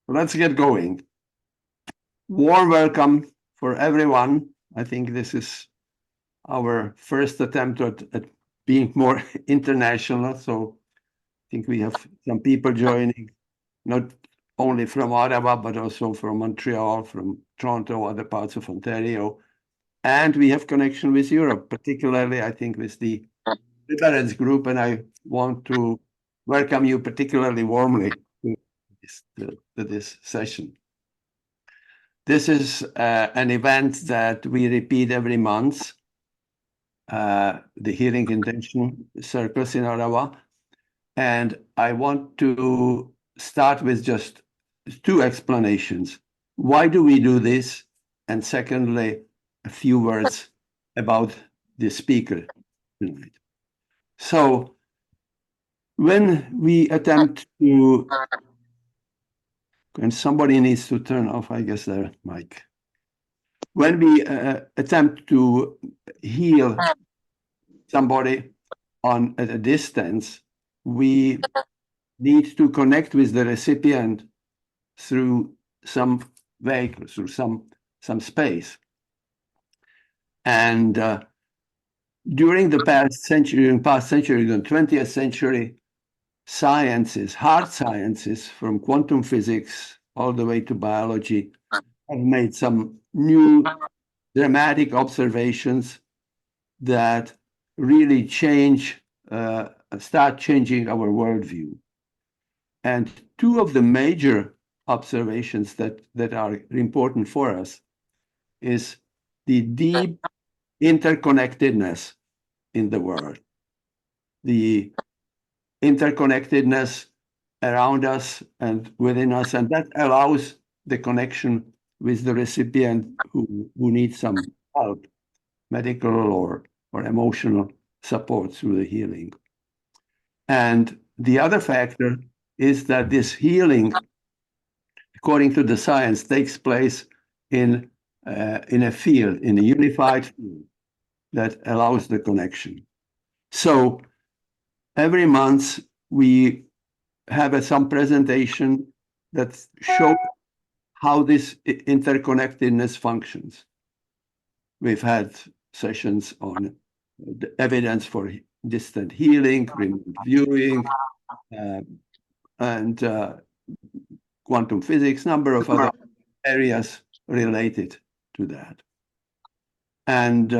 let's get going. Warm welcome for everyone. I think this is our first attempt at being more international. So I think we have some people joining, not only from Ottawa, but also from Montreal, from Toronto, other parts of Ontario. And we have connection with Europe, particularly, I think, with the Liberals group. And I want to welcome you particularly warmly to this session. This is an event that we repeat every month, the Healing Intention Circles in Ottawa. And I want to start with just two explanations. Why do we do this? And secondly, a few words about the speaker tonight. So when we attempt to, and somebody needs to turn off, I guess, their mic. When we attempt to heal somebody at a distance, we need to connect with the recipient through some vehicle, through some space. And during the past century, the 20th century, sciences, hard sciences, from quantum physics all the way to biology, have made some new dramatic observations that really start changing our worldview. And two of the major observations that are important for us is the deep interconnectedness in the world, the interconnectedness around us and within us, and that allows the connection with the recipient who needs some help, medical or emotional support through the healing. And the other factor is that this healing, according to the science, takes place in a field, in a unified field that allows the connection. So every month we have some presentation that shows how this interconnectedness functions. We've had sessions on the evidence for distant healing, remote viewing, and quantum physics, number of other areas related to that. And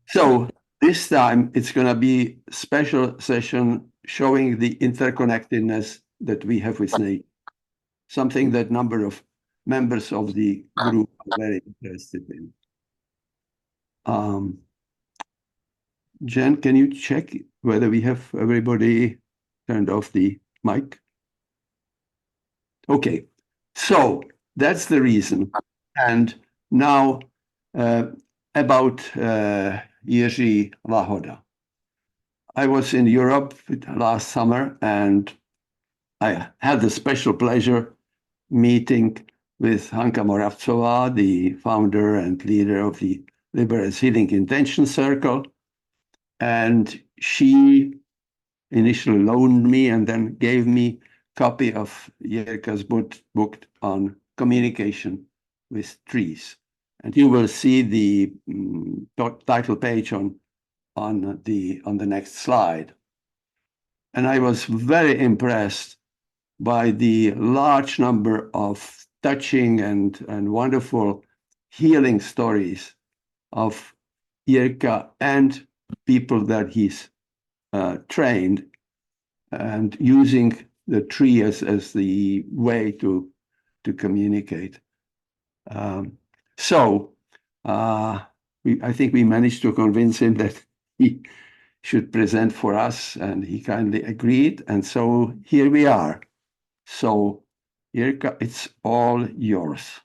so this time it's going to be a special session showing the interconnectedness that we have with nature, something that number of members of the group are very interested in. Jen, can you check whether we have everybody turned off the mic? Okay, so that's the reason. And now about Jiří Lahoda. I was in Europe last summer, and I had the special pleasure meeting with Hanka Moravcová, the founder and leader of the Liberals Healing Intention Circle. And she initially loaned me and then gave me a copy of Jirka's book on communication with trees. And you will see the title page on the next slide. And I was very impressed by the large number of touching and wonderful healing stories of Jirka and people that he's trained, and using the tree as the way to communicate. So I think we managed to convince him that he should present for us, and he kindly agreed. And so here we are. So Jirka, it's all yours.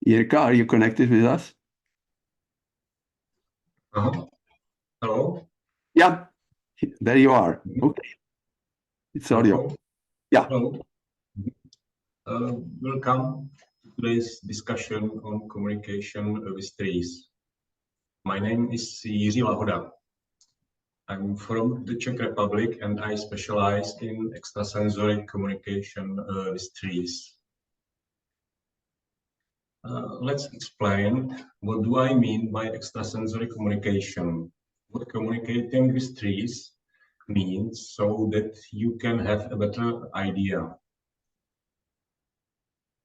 Jirka, are you connected with us? Hello? Yeah, there you are. Okay. It's audio. Yeah. Hello. Welcome to today's discussion on communication with trees. My name is Jiří Lahoda. I'm from the Czech Republic and I specialize in extrasensory communication with trees. Let's explain what do I mean by extrasensory communication. What communicating with trees means so that you can have a better idea.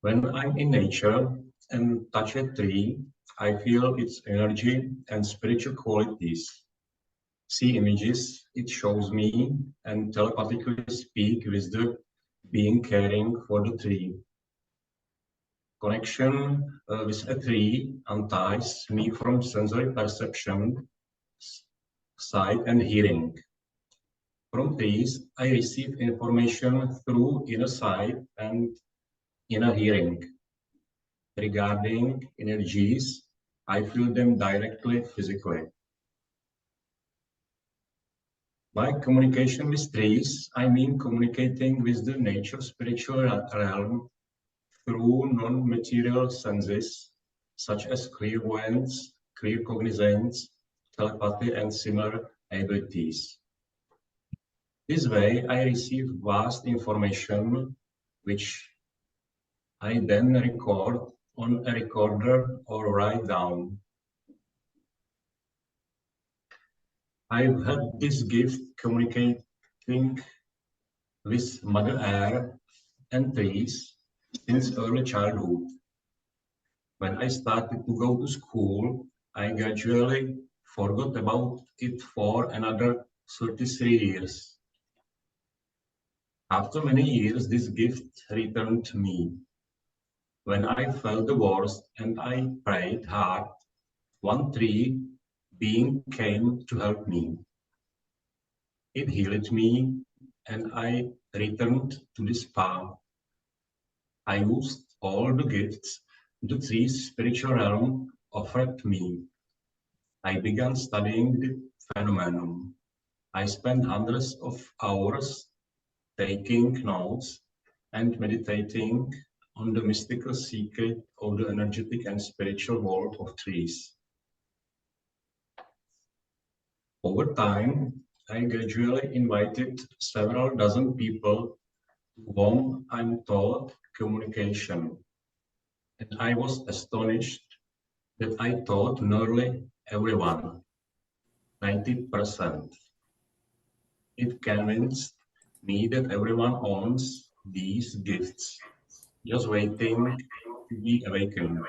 When I'm in nature and touch a tree, I feel its energy and spiritual qualities. See images it shows me and telepathically speak with the being caring for the tree. Connection with a tree unties me from sensory perception, sight and hearing. From trees, I receive information through inner sight and inner hearing. Regarding energies, I feel them directly physically. By communication with trees, I mean communicating with the nature spiritual realm through non-material senses, such as clairvoyance, claircognizance, telepathy, and similar abilities. This way, I receive vast information, which I then record on a recorder or write down. I've had this gift communicating with Mother Earth and trees since early childhood. When I started to go to school, I gradually forgot about it for another 33 years. After many years, this gift returned to me. When I felt the worst and I prayed hard, one tree being came to help me. It healed me and I returned to this path. I used all the gifts the tree's spiritual realm offered me. I began studying the phenomenon. I spent hundreds of hours taking notes and meditating on the mystical secret of the energetic and spiritual world of trees. Over time, I gradually invited several dozen people to whom I'm taught communication. And I was astonished that I taught nearly everyone, 90%. It convinced me that everyone owns these gifts, just waiting to be awakened.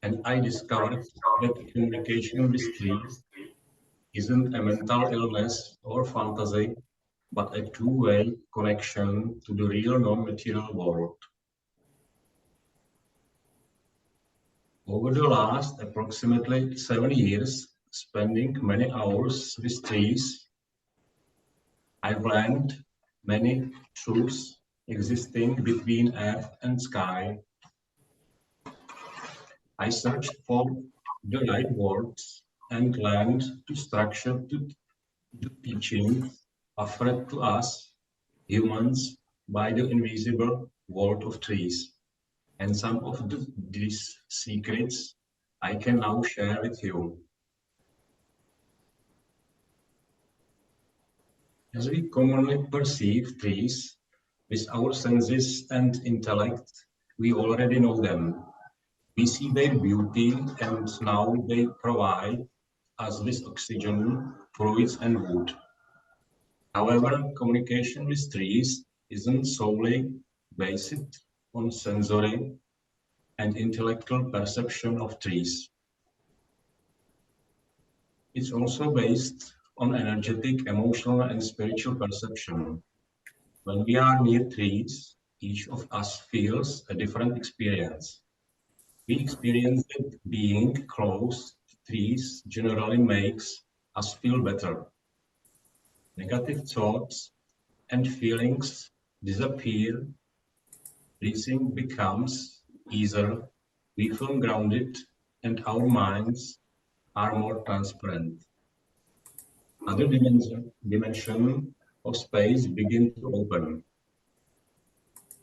And I discovered that communication with trees isn't a mental illness or fantasy, but a two-way connection to the real non-material world. Over the last approximately 7 years, spending many hours with trees, I've learned many truths existing between earth and sky. I searched for the right words and learned to structure the teaching offered to us humans by the invisible world of trees. And some of these secrets I can now share with you. As we commonly perceive trees with our senses and intellect, we already know them. We see their beauty and now they provide us with oxygen, fruits and wood. However, communication with trees isn't solely based on sensory and intellectual perception of trees. It's also based on energetic, emotional, and spiritual perception. When we are near trees, each of us feels a different experience. We experience that being close to trees generally makes us feel better. Negative thoughts and feelings disappear. Breathing becomes easier. We feel grounded and our minds are more transparent. Other dimension of space begin to open.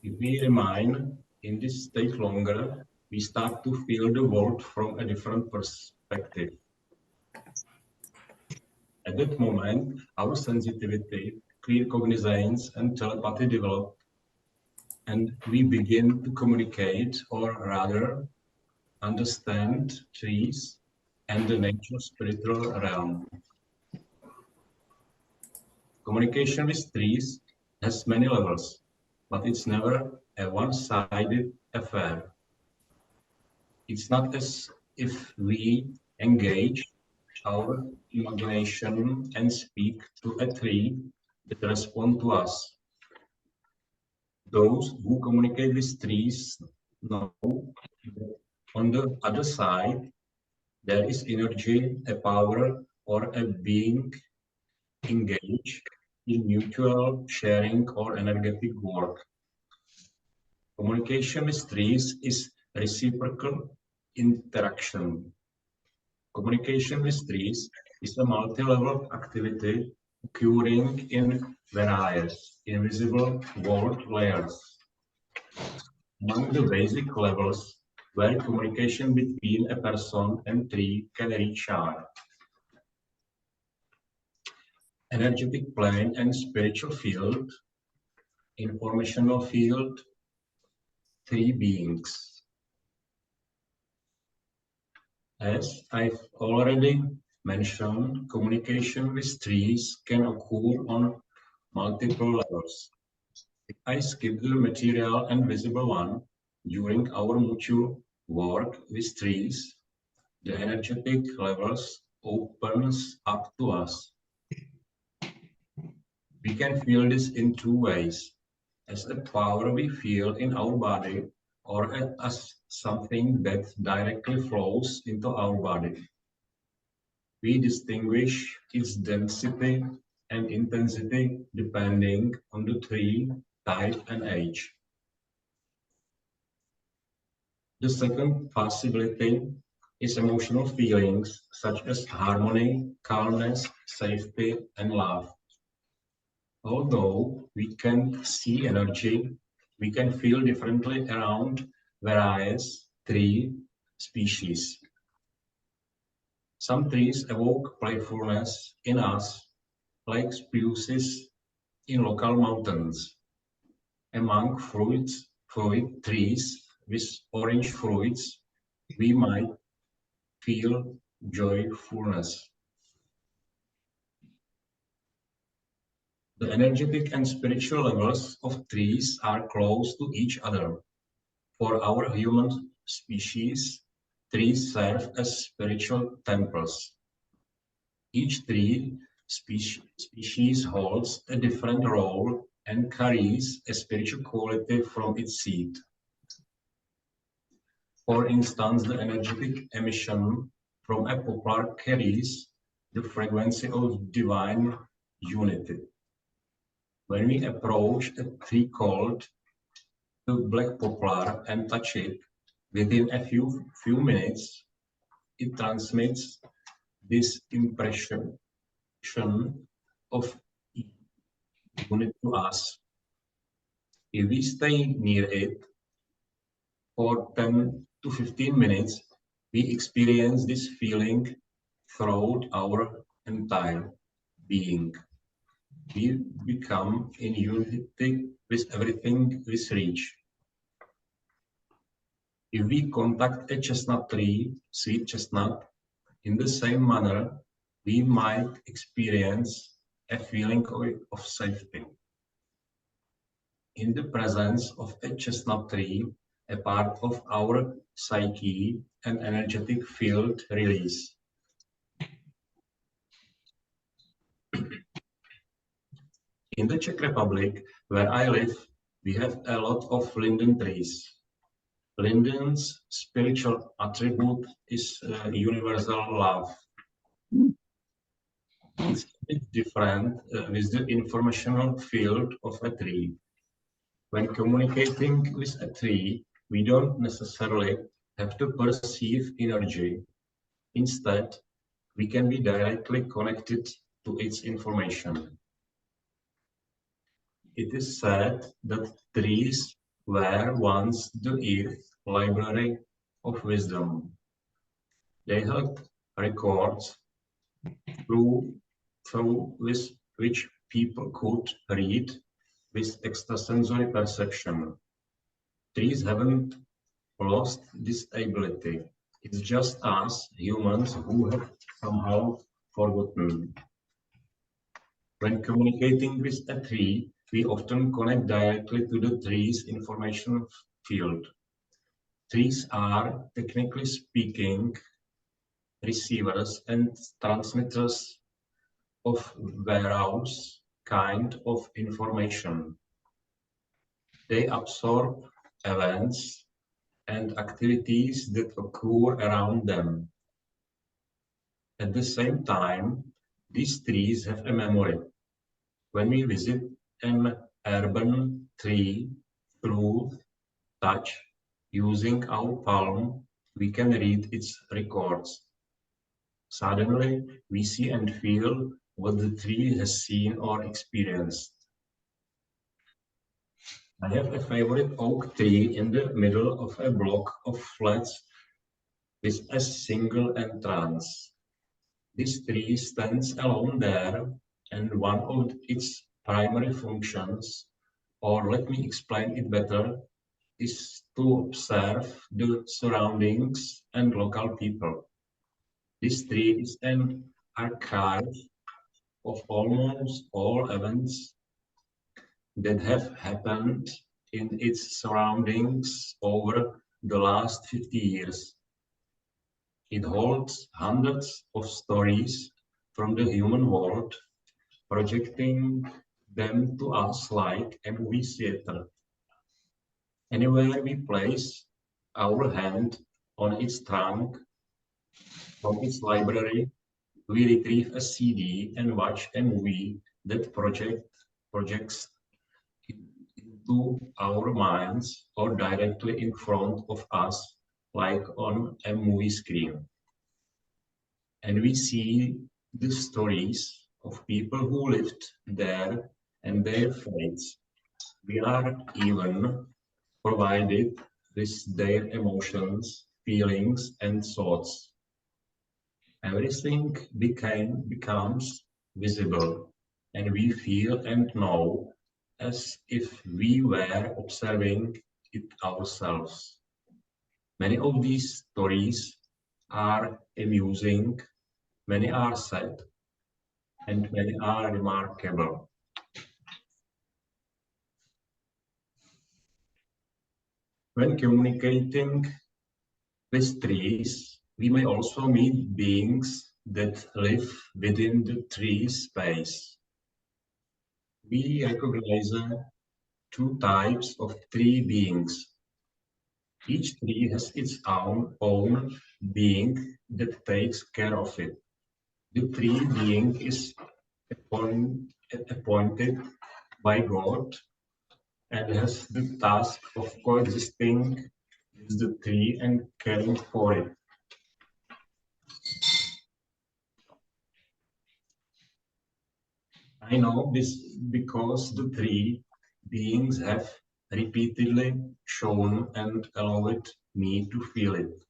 If we remain in this state longer, we start to feel the world from a different perspective. At that moment, our sensitivity, clear cognizance, and telepathy develop, and we begin to communicate, or rather, understand trees and the nature spiritual realm. Communication with trees has many levels, but it's never a one-sided affair. It's not as if we engage our imagination and speak to a tree that responds to us. Those who communicate with trees know that on the other side, there is energy, a power, or a being engaged in mutual sharing or energetic work. Communication with trees is reciprocal interaction. Communication with trees is a multi-level activity occurring in various invisible world layers. Among the basic levels where communication between a person and tree can reach are energetic plane and spiritual field, informational field, three beings. As I've already mentioned, communication with trees can occur on multiple levels. If I skip the material and visible one, during our mutual work with trees, the energetic levels opens up to us. We can feel this in two ways, as a power we feel in our body or as something that directly flows into our body. We distinguish its density and intensity depending on the tree, type, and age. The second possibility is emotional feelings such as harmony, calmness, safety, and love. Although we can see energy, we can feel differently around various tree species. Some trees evoke playfulness in us, like spruces in local mountains. Among fruit trees with orange fruits, we might feel joyfulness. The energetic and spiritual levels of trees are close to each other. For our human species, trees serve as spiritual temples. Each tree species holds a different role and carries a spiritual quality from its seed. For instance, the energetic emission from a poplar carries the frequency of divine unity. When we approach a tree called the black poplar and touch it, within a few minutes, it transmits this impression of unity to us. If we stay near it for 10 to 15 minutes, we experience this feeling throughout our entire being. We become in unity with everything we reach. If we contact a chestnut tree, sweet chestnut, in the same manner, we might experience a feeling of safety. In the presence of a chestnut tree, a part of our psyche and energetic field release. In the Czech Republic, where I live, we have a lot of linden trees. Linden's spiritual attribute is universal love. It's a bit different with the informational field of a tree. When communicating with a tree, we don't necessarily have to perceive energy. Instead, we can be directly connected to its information. It is said that trees were once the Earth library of wisdom. They held records through which people could read with extrasensory perception. Trees haven't lost this ability. It's just us humans who have somehow forgotten. When communicating with a tree, we often connect directly to the tree's information field. Trees are, technically speaking, receivers and transmitters of various kind of information. They absorb events and activities that occur around them. At the same time, these trees have a memory. When we visit an urban tree through touch, using our palm, we can read its records. Suddenly, we see and feel what the tree has seen or experienced. I have a favorite oak tree in the middle of a block of flats with a single entrance. This tree stands alone there, and one of its primary functions, or let me explain it better, is to observe the surroundings and local people. This tree is an archive of almost all events that have happened in its surroundings over the last 50 years. It holds hundreds of stories from the human world, projecting them to us like a movie theater. Anywhere we place our hand on its trunk from its library, we retrieve a CD and watch a movie that projects into our minds or directly in front of us, like on a movie screen. And we see the stories of people who lived there and their fates. We are even provided with their emotions, feelings, and thoughts. Everything becomes visible, and we feel and know as if we were observing it ourselves. Many of these stories are amusing, many are sad, and many are remarkable. When communicating with trees, we may also meet beings that live within the tree space. We recognize two types of tree beings. Each tree has its own being that takes care of it. The tree being is appointed by God and has the task of coexisting with the tree and caring for it. I know this because the three beings have repeatedly shown and allowed me to feel it.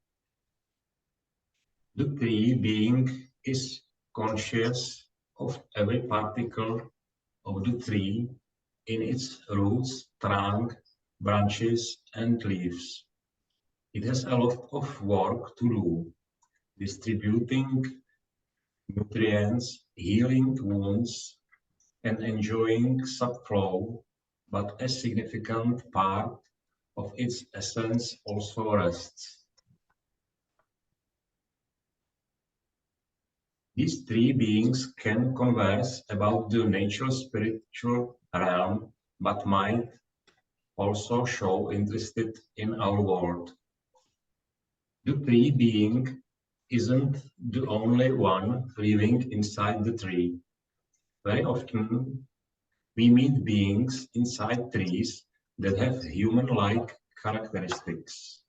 The tree being is conscious of every particle of the tree in its roots, trunk, branches, and leaves. It has a lot of work to do, distributing nutrients, healing wounds, and enjoying subflow, but a significant part of its essence also rests. These three beings can converse about the natural spiritual realm, but might also show interest in our world. The tree being isn't the only one living inside the tree. Very often, we meet beings inside trees that have human-like characteristics.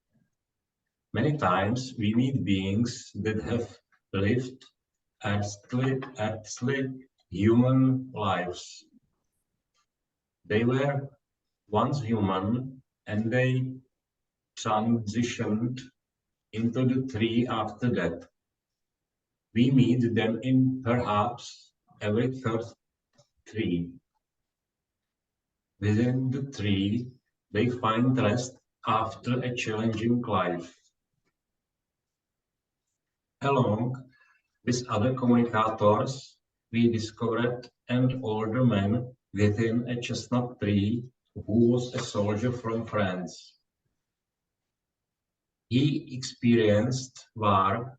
Many times, we meet beings that have lived earthly human lives. They were once human and they transitioned into the tree after that. We meet them in perhaps every third tree. Within the tree, they find rest after a challenging life. Along with other communicators, we discovered an older man within a chestnut tree who was a soldier from France. He experienced war,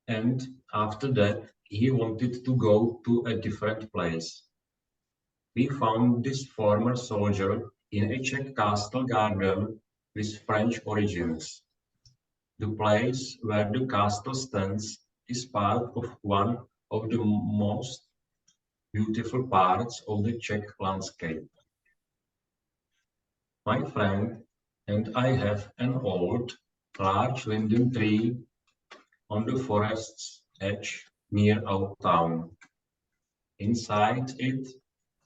and after that he wanted to go to a different place. We found this former soldier in a Czech castle garden with French origins. The place where the castle stands is part of one of the most beautiful parts of the Czech landscape. My friend and I have an old, large linden tree on the forest's edge near our town. Inside it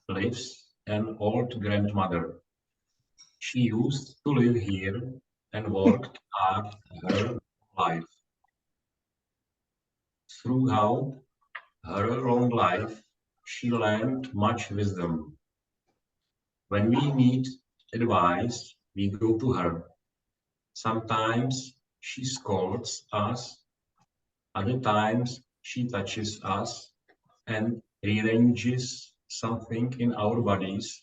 lives an old grandmother. She used to live here and worked hard her life. Throughout her long life, she learned much wisdom. When we need advice, we go to her. Sometimes she scolds us, other times she touches us and rearranges something in our bodies,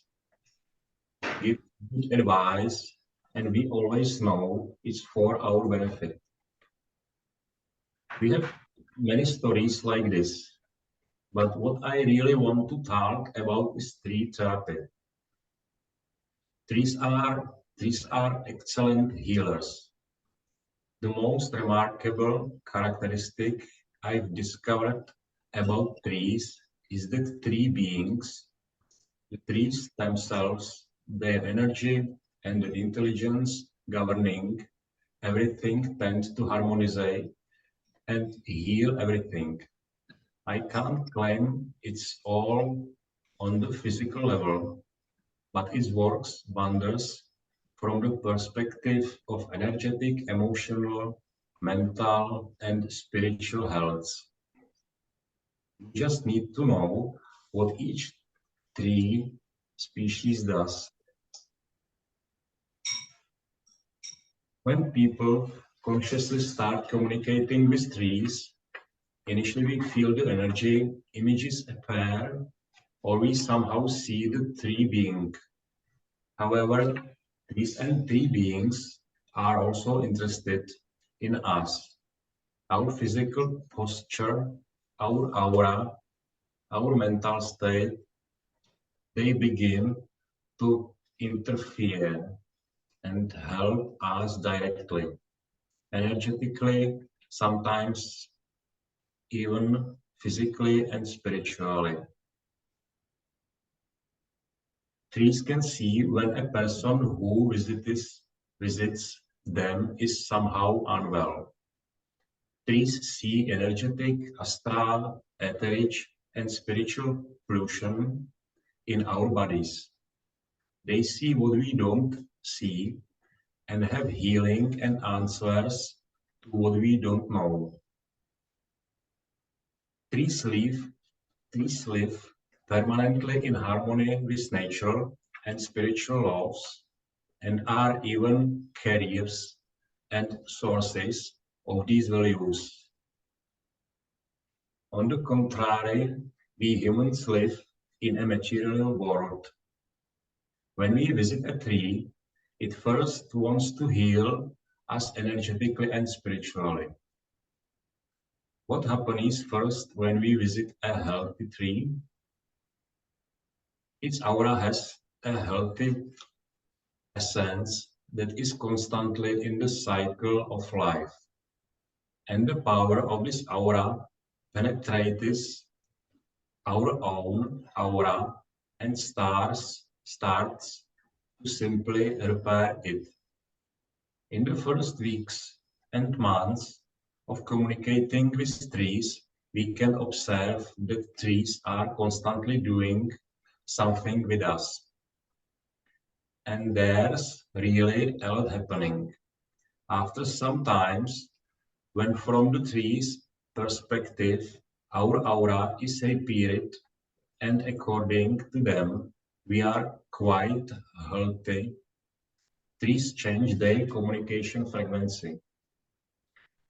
gives good advice, and we always know it's for our benefit. We have many stories like this, but what I really want to talk about is tree therapy. Trees are excellent healers. The most remarkable characteristic I've discovered about trees is that tree beings, the trees themselves, their energy and the intelligence governing everything tend to harmonize and heal everything. I can't claim it's all on the physical level, but it works wonders from the perspective of energetic, emotional, mental, and spiritual health. You just need to know what each tree species does. When people consciously start communicating with trees, initially we feel the energy, images appear, or we somehow see the tree being. However, trees and tree beings are also interested in us, our physical posture, our aura, our mental state. They begin to interfere and help us directly, energetically, sometimes even physically and spiritually. Trees can see when a person who visits them is somehow unwell. Trees see energetic, astral, etheric, and spiritual pollution in our bodies. They see what we don't see and have healing and answers to what we don't know. Trees live permanently in harmony with nature and spiritual laws and are even carriers and sources of these values. On the contrary, we humans live in a material world. When we visit a tree, it first wants to heal us energetically and spiritually. What happens first when we visit a healthy tree? Its aura has a healthy essence that is constantly in the cycle of life. And the power of this aura penetrates our own aura and starts to simply repair it. In the first weeks and months of communicating with trees, we can observe that trees are constantly doing something with us. And there's really a lot happening. After some times, when from the tree's perspective, our aura is repeated, and according to them, we are quite healthy. Trees change their communication frequency.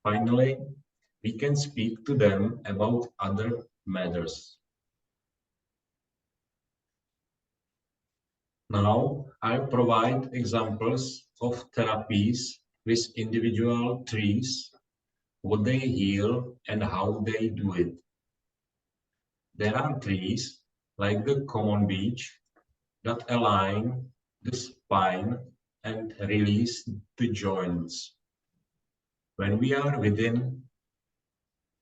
Finally, we can speak to them about other matters. Now, I'll provide examples of therapies with individual trees, what they heal and how they do it. There are trees, like the common beech, that align the spine and release the joints. When we are within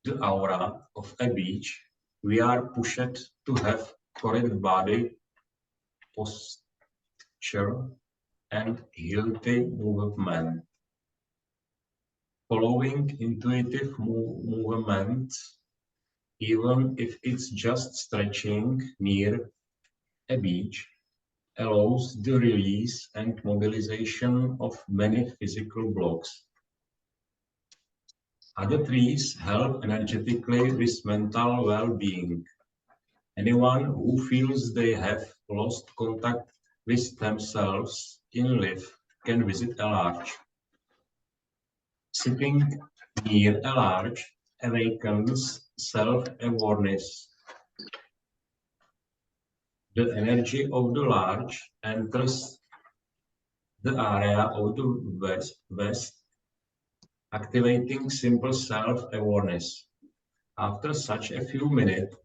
the aura of a beech, we are pushed to have correct body posture and healthy movement. Following intuitive movements, even if it's just stretching near a beach, allows the release and mobilization of many physical blocks. Other trees help energetically with mental well-being. Anyone who feels they have lost contact with themselves in life can visit a larch. Sitting near a larch awakens self-awareness. The energy of the larch enters the area of the west, activating simple self-awareness. After such a few minute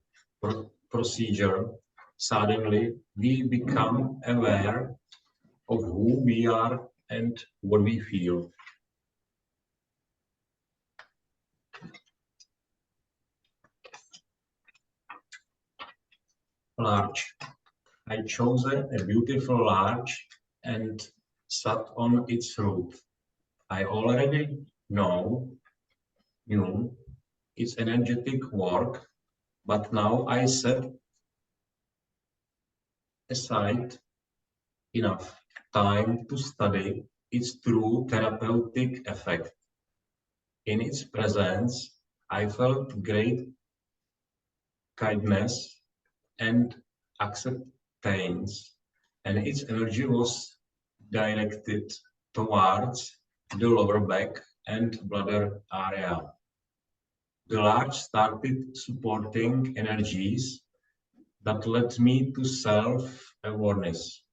procedure, suddenly we become aware of who we are and what we feel. Larch. I chose a beautiful larch and sat on its root. I already knew its energetic work, but now I set aside enough time to study its true therapeutic effect. In its presence, I felt great kindness and acceptance, and its energy was directed towards the lower back and bladder area. The larch started supporting energies that led me to self-awareness.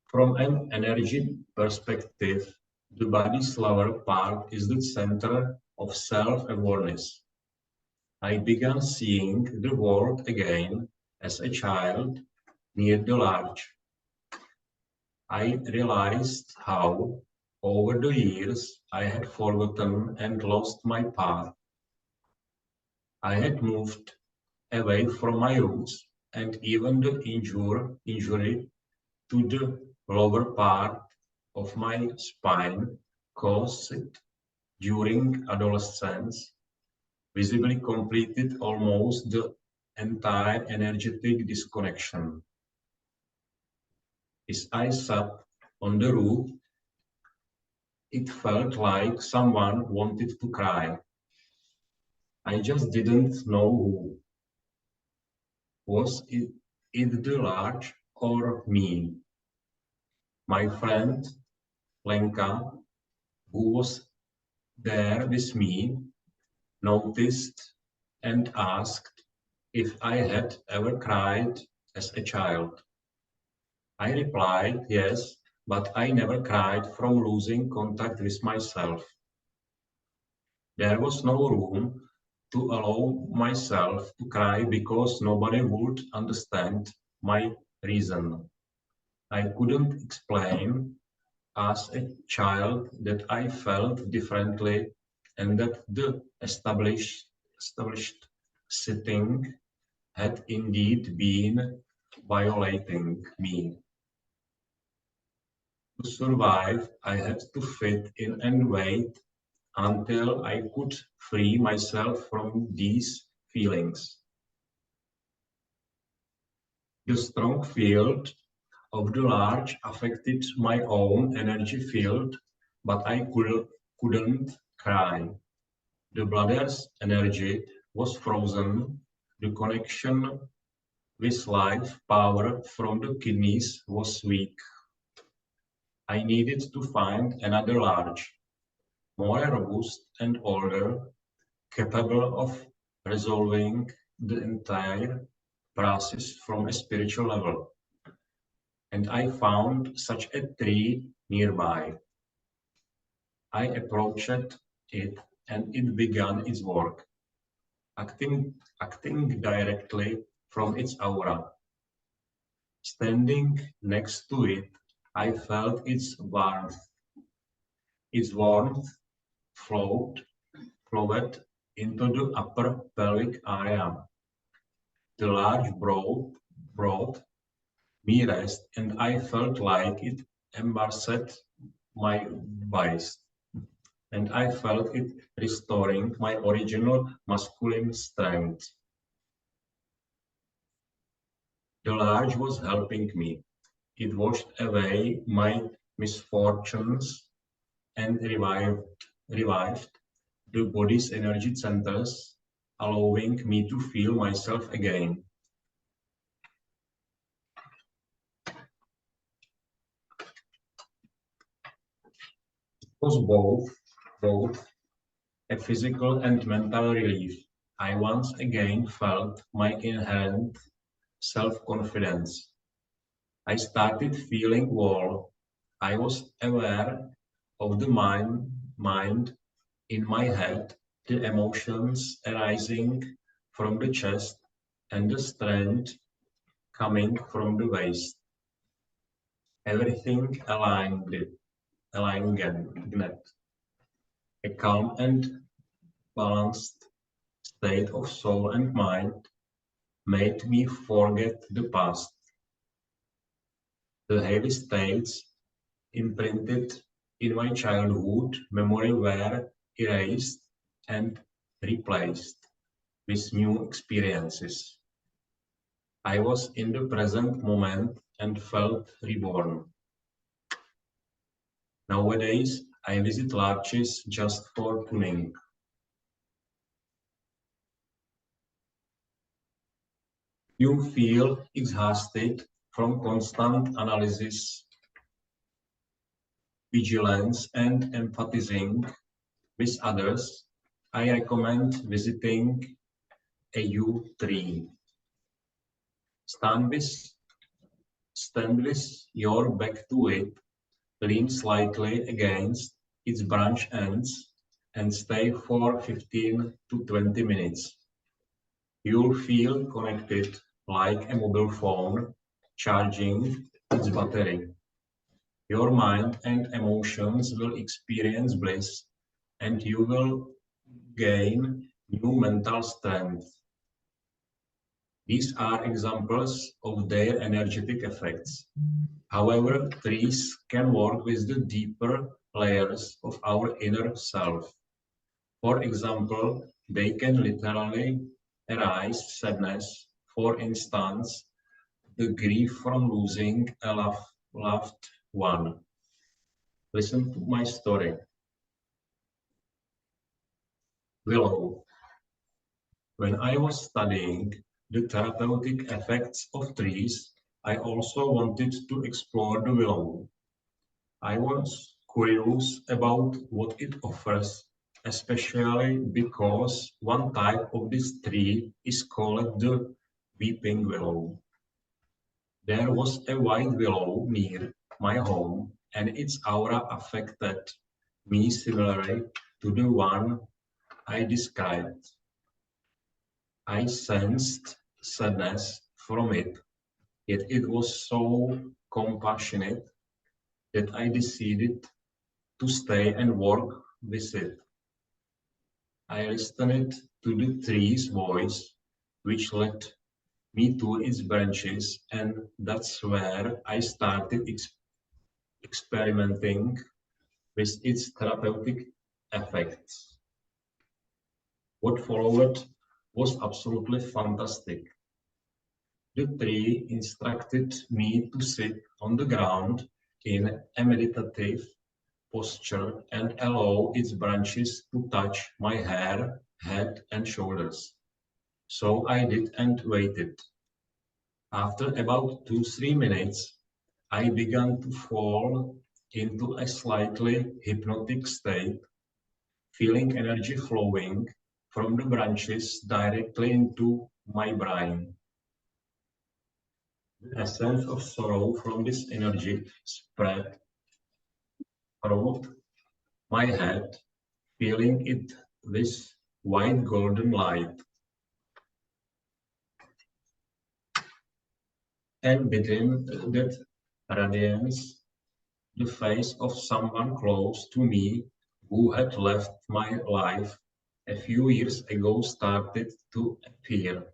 From an energy perspective, the body's lower part is the center of self-awareness. I began seeing the world again as a child near the larch. I realized how, over the years, I had forgotten and lost my path. I had moved away from my roots, and even the injury to the lower part of my spine caused during adolescence visibly completed almost the entire energetic disconnection. As I sat on the roof, it felt like someone wanted to cry. I just didn't know who. Was it the larch or me? My friend Lenka, who was there with me, noticed and asked if I had ever cried as a child. I replied, yes, but I never cried from losing contact with myself. There was no room to allow myself to cry because nobody would understand my reason. I couldn't explain as a child that I felt differently and that the established setting had indeed been violating me. To survive, I had to fit in and wait until I could free myself from these feelings. The strong field of the larch affected my own energy field but I couldn't cry. The bladder's energy was frozen. The connection with life power from the kidneys was weak. I needed to find another large, more robust and older, capable of resolving the entire process from a spiritual level. And I found such a tree nearby. I approached it and it began its work, acting directly from its aura. Standing next to it, I felt its warmth. Its warmth flowed into the upper pelvic area. The large brought me rest, and I felt like it embarrassed my waist, and I felt it restoring my original masculine strength. The large was helping me. It washed away my misfortunes and revived the body's energy centers, allowing me to feel myself again. It was both a physical and mental relief. I once again felt my inherent self-confidence. I started feeling well. I was aware of the mind in my head, the emotions arising from the chest, and the strength coming from the waist. Everything aligned. A calm and balanced state of soul and mind made me forget the past. The heavy states imprinted in my childhood memory were erased and replaced with new experiences. I was in the present moment and felt reborn. Nowadays, I visit larches just for tuning. You feel exhausted from constant analysis, vigilance, and empathizing with others. I recommend visiting a yew tree. Stand with your back to it, lean slightly against its branch ends, and stay for 15 to 20 minutes. You'll feel connected like a mobile phone charging its battery. Your mind and emotions will experience bliss, and you will gain new mental strength. These are examples of their energetic effects. However, trees can work with the deeper layers of our inner self. For example, they can literally arise sadness, for instance, the grief from losing a loved one. Listen to my story. Willow. When I was studying the therapeutic effects of trees, I also wanted to explore the willow. I was curious about what it offers, especially because one type of this tree is called the weeping willow. There was a white willow near my home, and its aura affected me similarly to the one I described. I sensed sadness from it, yet it was so compassionate that I decided to stay and work with it. I listened to the tree's voice, which led me to its branches, and that's where I started experimenting with its therapeutic effects. What followed was absolutely fantastic. The tree instructed me to sit on the ground in a meditative posture and allow its branches to touch my hair, head and shoulders. So I did and waited. After about 2-3 minutes, I began to fall into a slightly hypnotic state, feeling energy flowing from the branches directly into my brain. The essence of sorrow from this energy spread throughout my head, filling it with white golden light. And within that radiance, the face of someone close to me who had left my life a few years ago started to appear.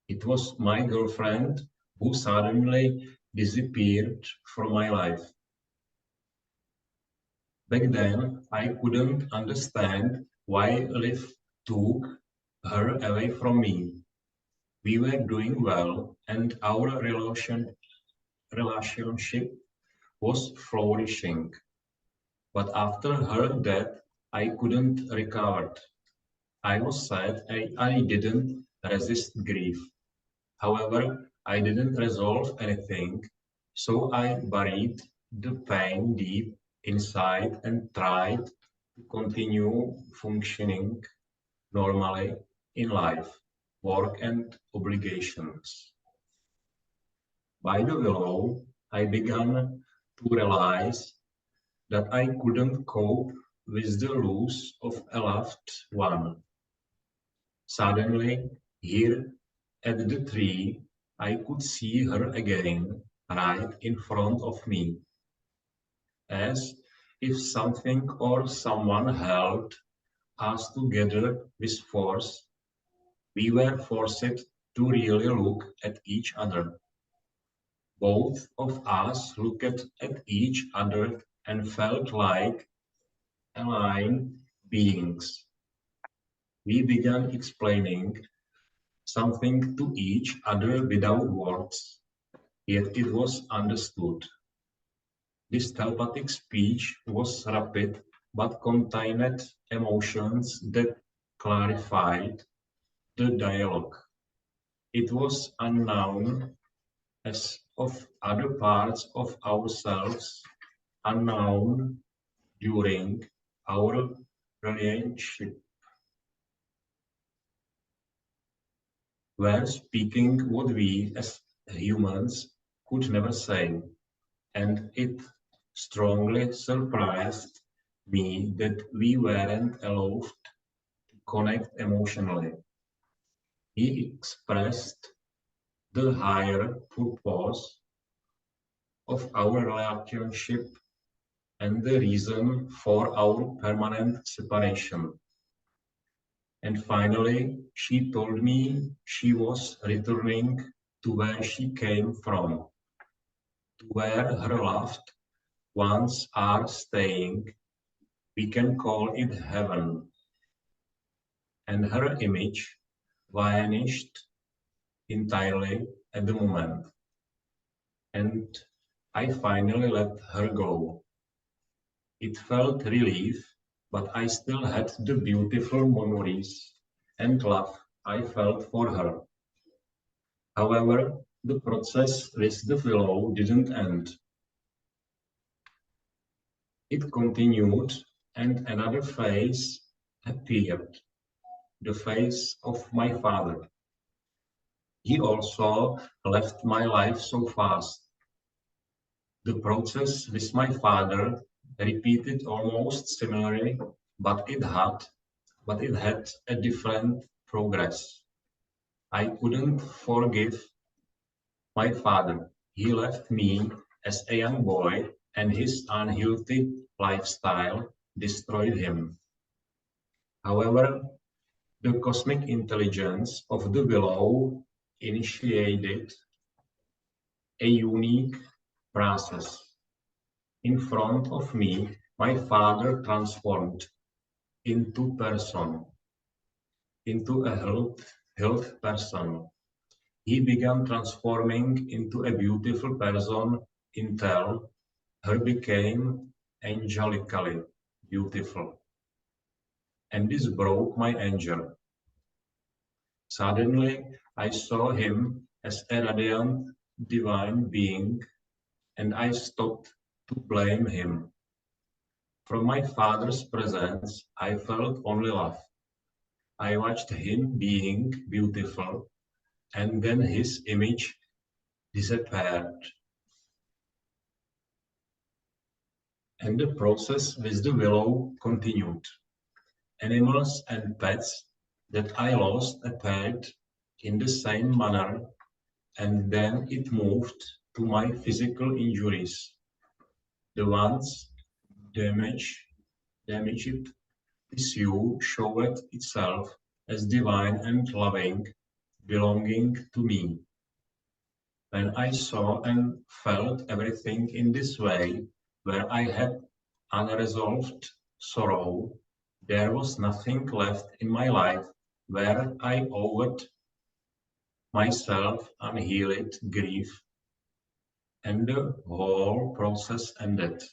It was my girlfriend who suddenly disappeared from my life. Back then, I couldn't understand why life took her away from me. We were doing well, and our relationship was flourishing. But after her death, I couldn't recover. I was sad. I didn't resist grief. However, I didn't resolve anything, so I buried the pain deep inside and tried to continue functioning normally in life, work and obligations. By the willow, I began to realize that I couldn't cope with the loss of a loved one. Suddenly, here at the tree, I could see her again, right in front of me, as if something or someone held us together with force. We were forced to really look at each other. Both of us looked at each other and felt like alien beings. We began explaining something to each other without words, yet it was understood. This telepathic speech was rapid but contained emotions that clarified the dialogue. It was unknown as of other parts of ourselves, unknown during our relationship, were speaking what we as humans could never say, and it strongly surprised me that we weren't allowed to connect emotionally. He expressed the higher purpose of our relationship and the reason for our permanent separation. And finally, she told me she was returning to where she came from, to where her loved ones are staying. We can call it heaven. And her image vanished entirely at the moment. And I finally let her go. It felt relief, but I still had the beautiful memories and love I felt for her. However, the process with the willow didn't end. It continued, and another phase appeared, the phase of my father. He also left my life so fast. The process with my father repeated almost similarly, but it had a different progress. I couldn't forgive my father. He left me as a young boy, and his unhealthy lifestyle destroyed him. However, the cosmic intelligence of the willow initiated a unique process. In front of me, my father transformed into a health person. He began transforming into a beautiful person until her became angelically beautiful. And this broke my anger. Suddenly, I saw him as a radiant divine being, and I stopped to blame him. From my father's presence, I felt only love. I watched him being beautiful, and then his image disappeared. And the process with the willow continued. Animals and pets that I lost appeared in the same manner, and then it moved to my physical injuries. The ones damaged tissue showed itself as divine and loving, belonging to me. When I saw and felt everything in this way, where I had unresolved sorrow, there was nothing left in my life where I owed myself unhealed grief, and the whole process ended.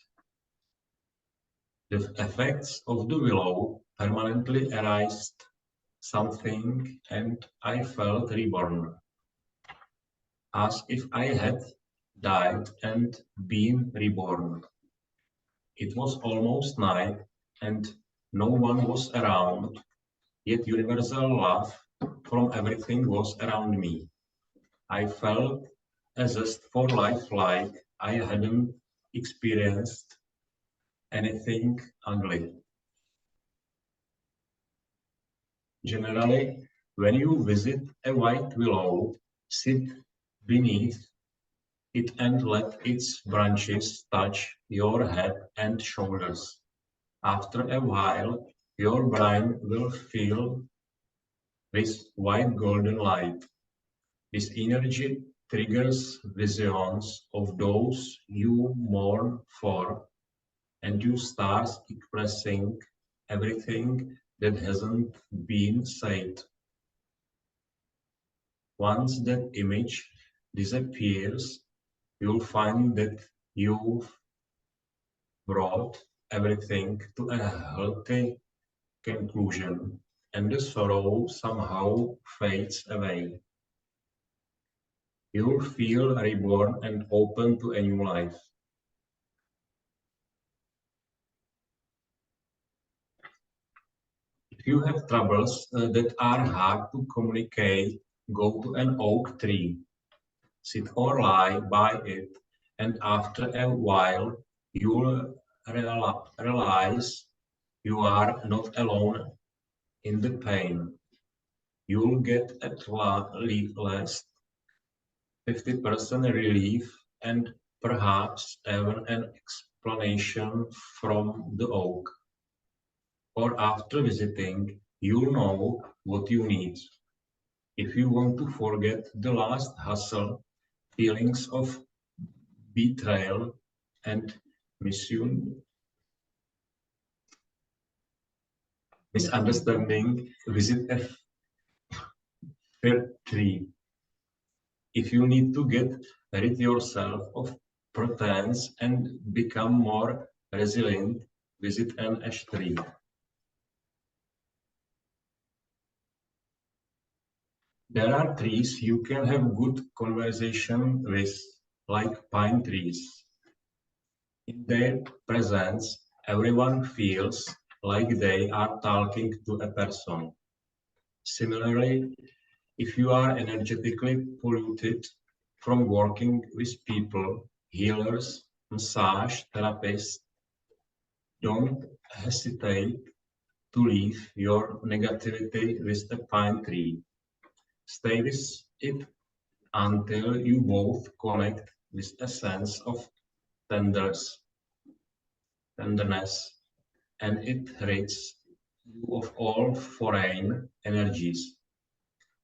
The effects of the willow permanently erased something, and I felt reborn, as if I had died and been reborn. It was almost night, and no one was around, yet universal love from everything was around me. I felt a zest for life like I hadn't experienced anything ugly. Generally, when you visit a white willow, sit beneath it and let its branches touch your head and shoulders. After a while, your brain will fill with white golden light. This energy triggers visions of those you mourn for, and you start expressing everything that hasn't been said. Once that image disappears, you'll find that you've brought everything to a healthy conclusion, and the sorrow somehow fades away. You'll feel reborn and open to a new life. If you have troubles that are hard to communicate, go to an oak tree, sit or lie by it, and after a while you'll realize you are not alone in the pain. You'll get at least 50% relief and perhaps even an explanation from the oak. Or after visiting, you'll know what you need. If you want to forget the last hustle, feelings of betrayal and misunderstanding, visit a fir tree. If you need to get rid yourself of pretense and become more resilient, visit an ash tree. There are trees you can have good conversation with, like pine trees. In their presence, everyone feels like they are talking to a person. Similarly, if you are energetically polluted from working with people, healers, massage therapists, don't hesitate to leave your negativity with a pine tree. Stay with it until you both connect with a sense of tenderness, and it rids you of all foreign energies.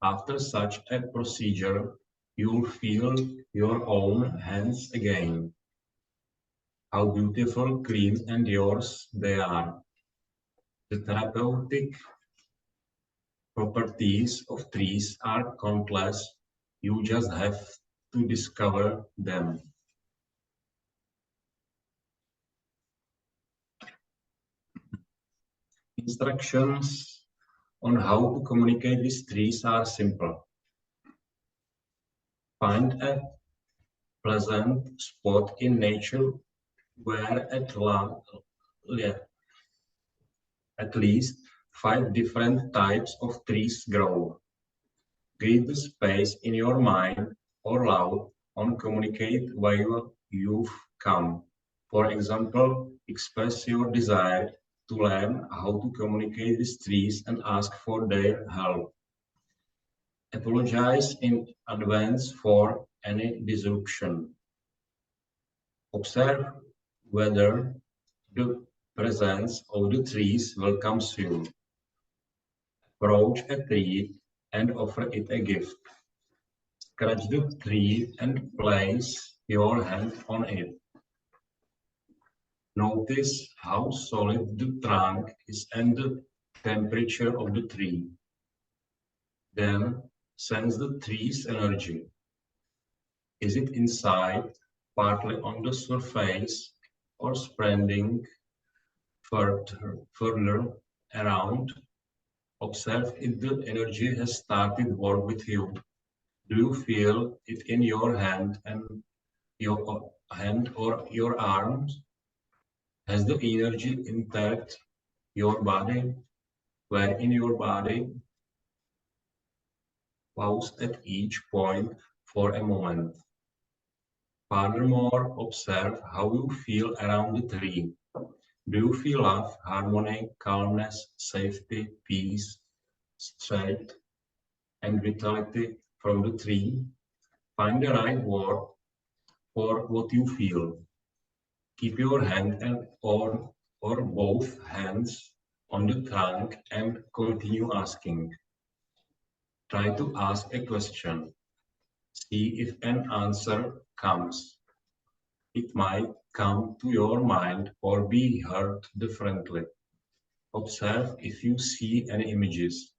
After such a procedure, you'll feel your own hands again. How beautiful, clean, and yours they are. The therapeutic properties of trees are countless. You just have to discover them. Instructions on how to communicate with trees are simple. Find a pleasant spot in nature where at least 5 different types of trees grow. Create the space in your mind or loud and communicate where you've come. For example, express your desire to learn how to communicate with trees and ask for their help. Apologize in advance for any disruption. Observe whether the presence of the trees welcomes you. Approach a tree and offer it a gift. Scratch the tree and place your hand on it. Notice how solid the trunk is and the temperature of the tree. Then sense the tree's energy. Is it inside, partly on the surface, or spreading further around? Observe if the energy has started work with you. Do you feel it in your hand or your arms? Has the energy entered your body? Where in your body? Pause at each point for a moment. Furthermore, observe how you feel around the tree. Do you feel love, harmony, calmness, safety, peace, strength, and vitality from the tree? Find the right word for what you feel. Keep your hand or both hands on the trunk and continue asking. Try to ask a question. See if an answer comes. It might come to your mind or be heard differently. Observe if you see any images.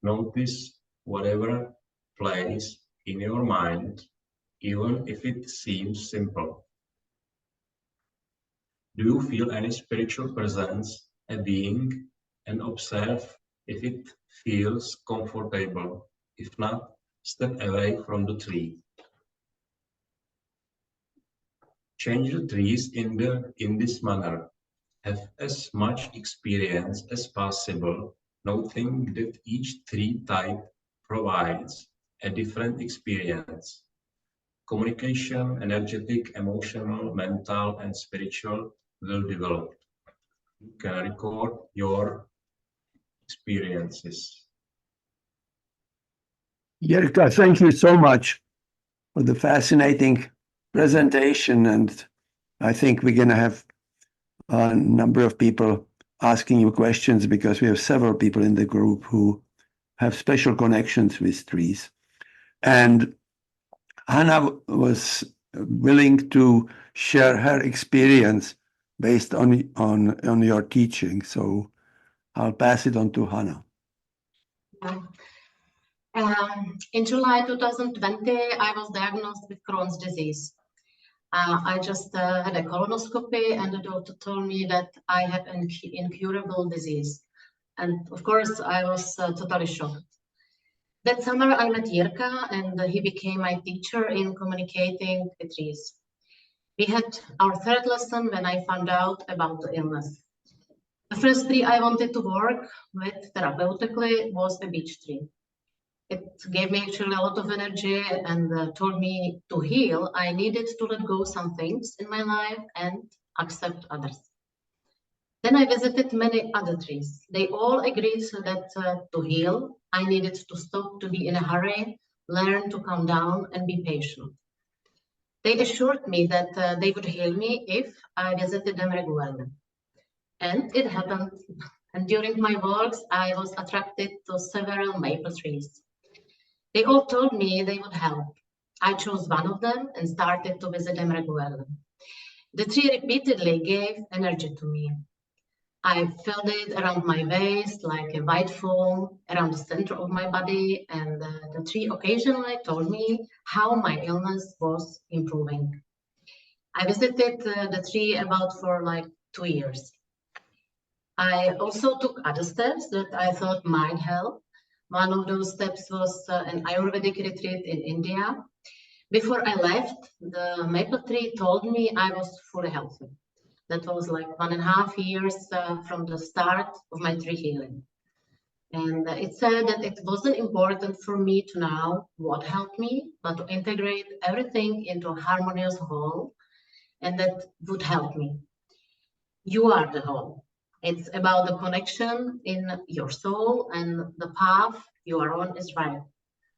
Notice whatever plays in your mind, even if it seems simple. Do you feel any spiritual presence, a being, and observe if it feels comfortable? If not, step away from the tree. Change the trees in this manner. Have as much experience as possible, noting that each tree type provides a different experience. Communication, energetic, emotional, mental, and spiritual will develop. You can record your experiences. Jirka, thank you so much for the fascinating presentation. And I think we're going to have a number of people asking you questions because we have several people in the group who have special connections with trees. And Hannah was willing to share her experience based on your teaching. So I'll pass it on to Hannah. In July 2020, I was diagnosed with Crohn's disease. I just had a colonoscopy and the doctor told me that I have an incurable disease. And of course, I was totally shocked. That summer, I met Jirka and he became my teacher in communicating with trees. We had our third lesson when I found out about the illness. The first tree I wanted to work with therapeutically was a beech tree. It gave me actually a lot of energy and told me to heal. I needed to let go some things in my life and accept others. Then I visited many other trees. They all agreed that to heal, I needed to stop to be in a hurry, learn to calm down and be patient. They assured me that they would heal me if I visited them regularly. And it happened. And during my walks, I was attracted to several maple trees. They all told me they would help. I chose one of them and started to visit them regularly. The tree repeatedly gave energy to me. I felt it around my waist like a white foam around the center of my body, and the tree occasionally told me how my illness was improving. I visited the tree about for like 2 years. I also took other steps that I thought might help. One of those steps was an Ayurvedic retreat in India. Before I left, the maple tree told me I was fully healthy. That was like 1.5 years from the start of my tree healing. And it said that it wasn't important for me to know what helped me, but to integrate everything into a harmonious whole, and that would help me. You are the whole. It's about the connection in your soul, and the path you are on is right.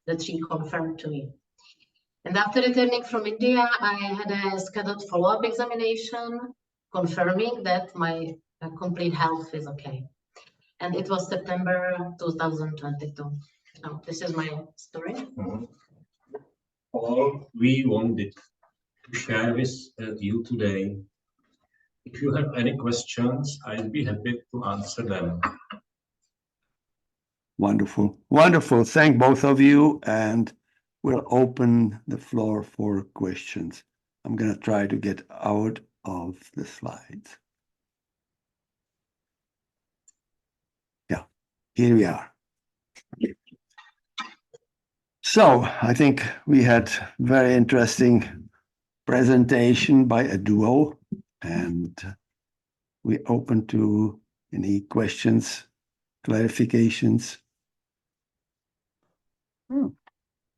The tree confirmed to me. And after returning from India, I had a scheduled follow-up examination confirming that my complete health is okay. And it was September 2022. So this is my story. All we wanted to share with you today. If you have any questions, I'd be happy to answer them. Wonderful. Wonderful. Thank both of you. And we'll open the floor for questions. I'm going to try to get out of the slides. Yeah, here we are. So I think we had very interesting presentation by a duo, and we open to any questions, clarifications.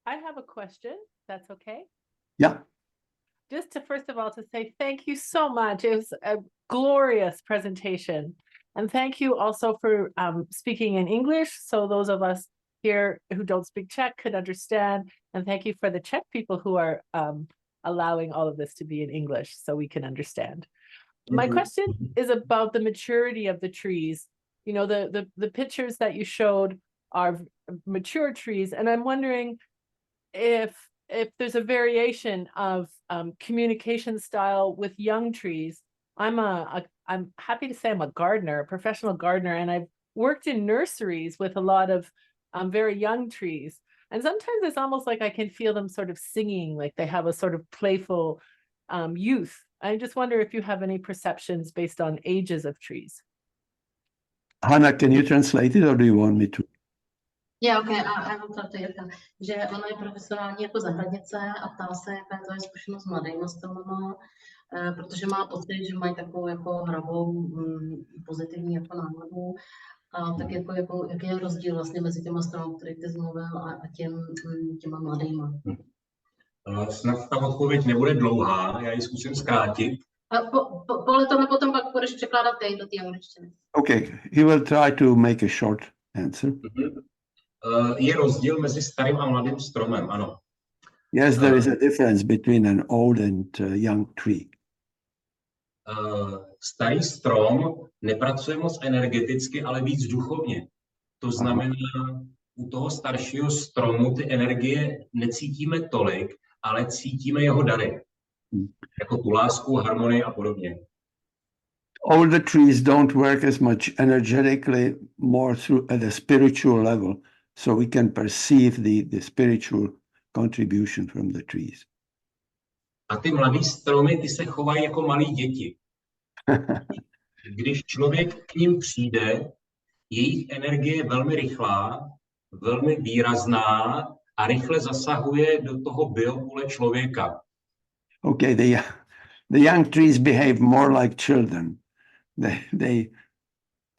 I have a question. That's okay. Yeah. Just to first of all to say thank you so much. It was a glorious presentation. And thank you also for speaking in English, so those of us here who don't speak Czech could understand. And thank you for the Czech people who are allowing all of this to be in English so we can understand. My question is about the maturity of the trees. You know, the pictures that you showed are mature trees, and I'm wondering if there's a variation of communication style with young trees. I'm happy to say I'm a gardener, a professional gardener, and I've worked in nurseries with a lot of very young trees. And sometimes it's almost like I can feel them sort of singing, like they have a sort of playful youth. I just wonder if you have any perceptions based on ages of trees. Hannah, can you translate it or do you want me to? Yeah, okay, I will try to get that. Že ona je profesionální jako zahradnice a ptá se, jaká je tvoje zkušenost s mladými stromama, protože má pocit, že mají takovou jako hravou, pozitivní jako náladu. A tak jako jaký je rozdíl vlastně mezi těma stromy, který ty zmluvil, a těma mladýma? Snad ta odpověď nebude dlouhá, já ji zkusím zkrátit. A Pole, tohle potom pak budeš překládat ty do té angličtiny. Okay, he will try to make a short answer. Je rozdíl mezi starým a mladým stromem, ano. Yes, there is a difference between an old and young tree. Starý strom nepracuje moc energeticky, ale víc duchovně. To znamená, u toho staršího stromu ty energie necítíme tolik, ale cítíme jeho dary. Jako tu lásku, harmonii a podobně. Older trees don't work as much energetically, more through at a spiritual level, so we can perceive the spiritual contribution from the trees. A ty mladý stromy, ty se chovají jako malí děti. Když člověk k ním přijde, jejich energie je velmi rychlá, velmi výrazná a rychle zasahuje do toho biopole člověka. Okay, the young trees behave more like children. They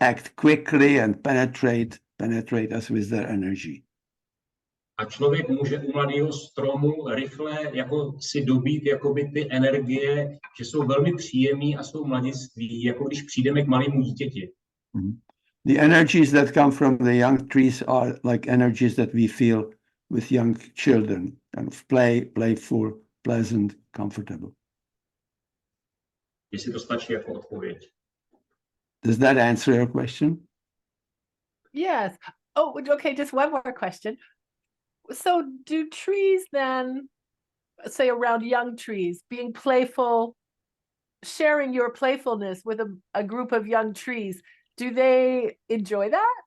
act quickly and penetrate us with their energy. A člověk může u mladého stromu rychle jako si dobít jakoby ty energie, že jsou velmi příjemní a jsou mladiství, jako když přijdeme k malému dítěti. The energies that come from the young trees are like energies that we feel with young children, kind of playful, pleasant, comfortable. Jestli to stačí jako odpověď. Does that answer your question? Yes. Oh, okay, just one more question. So do trees then, say around young trees, being playful, sharing your playfulness with a group of young trees, do they enjoy that?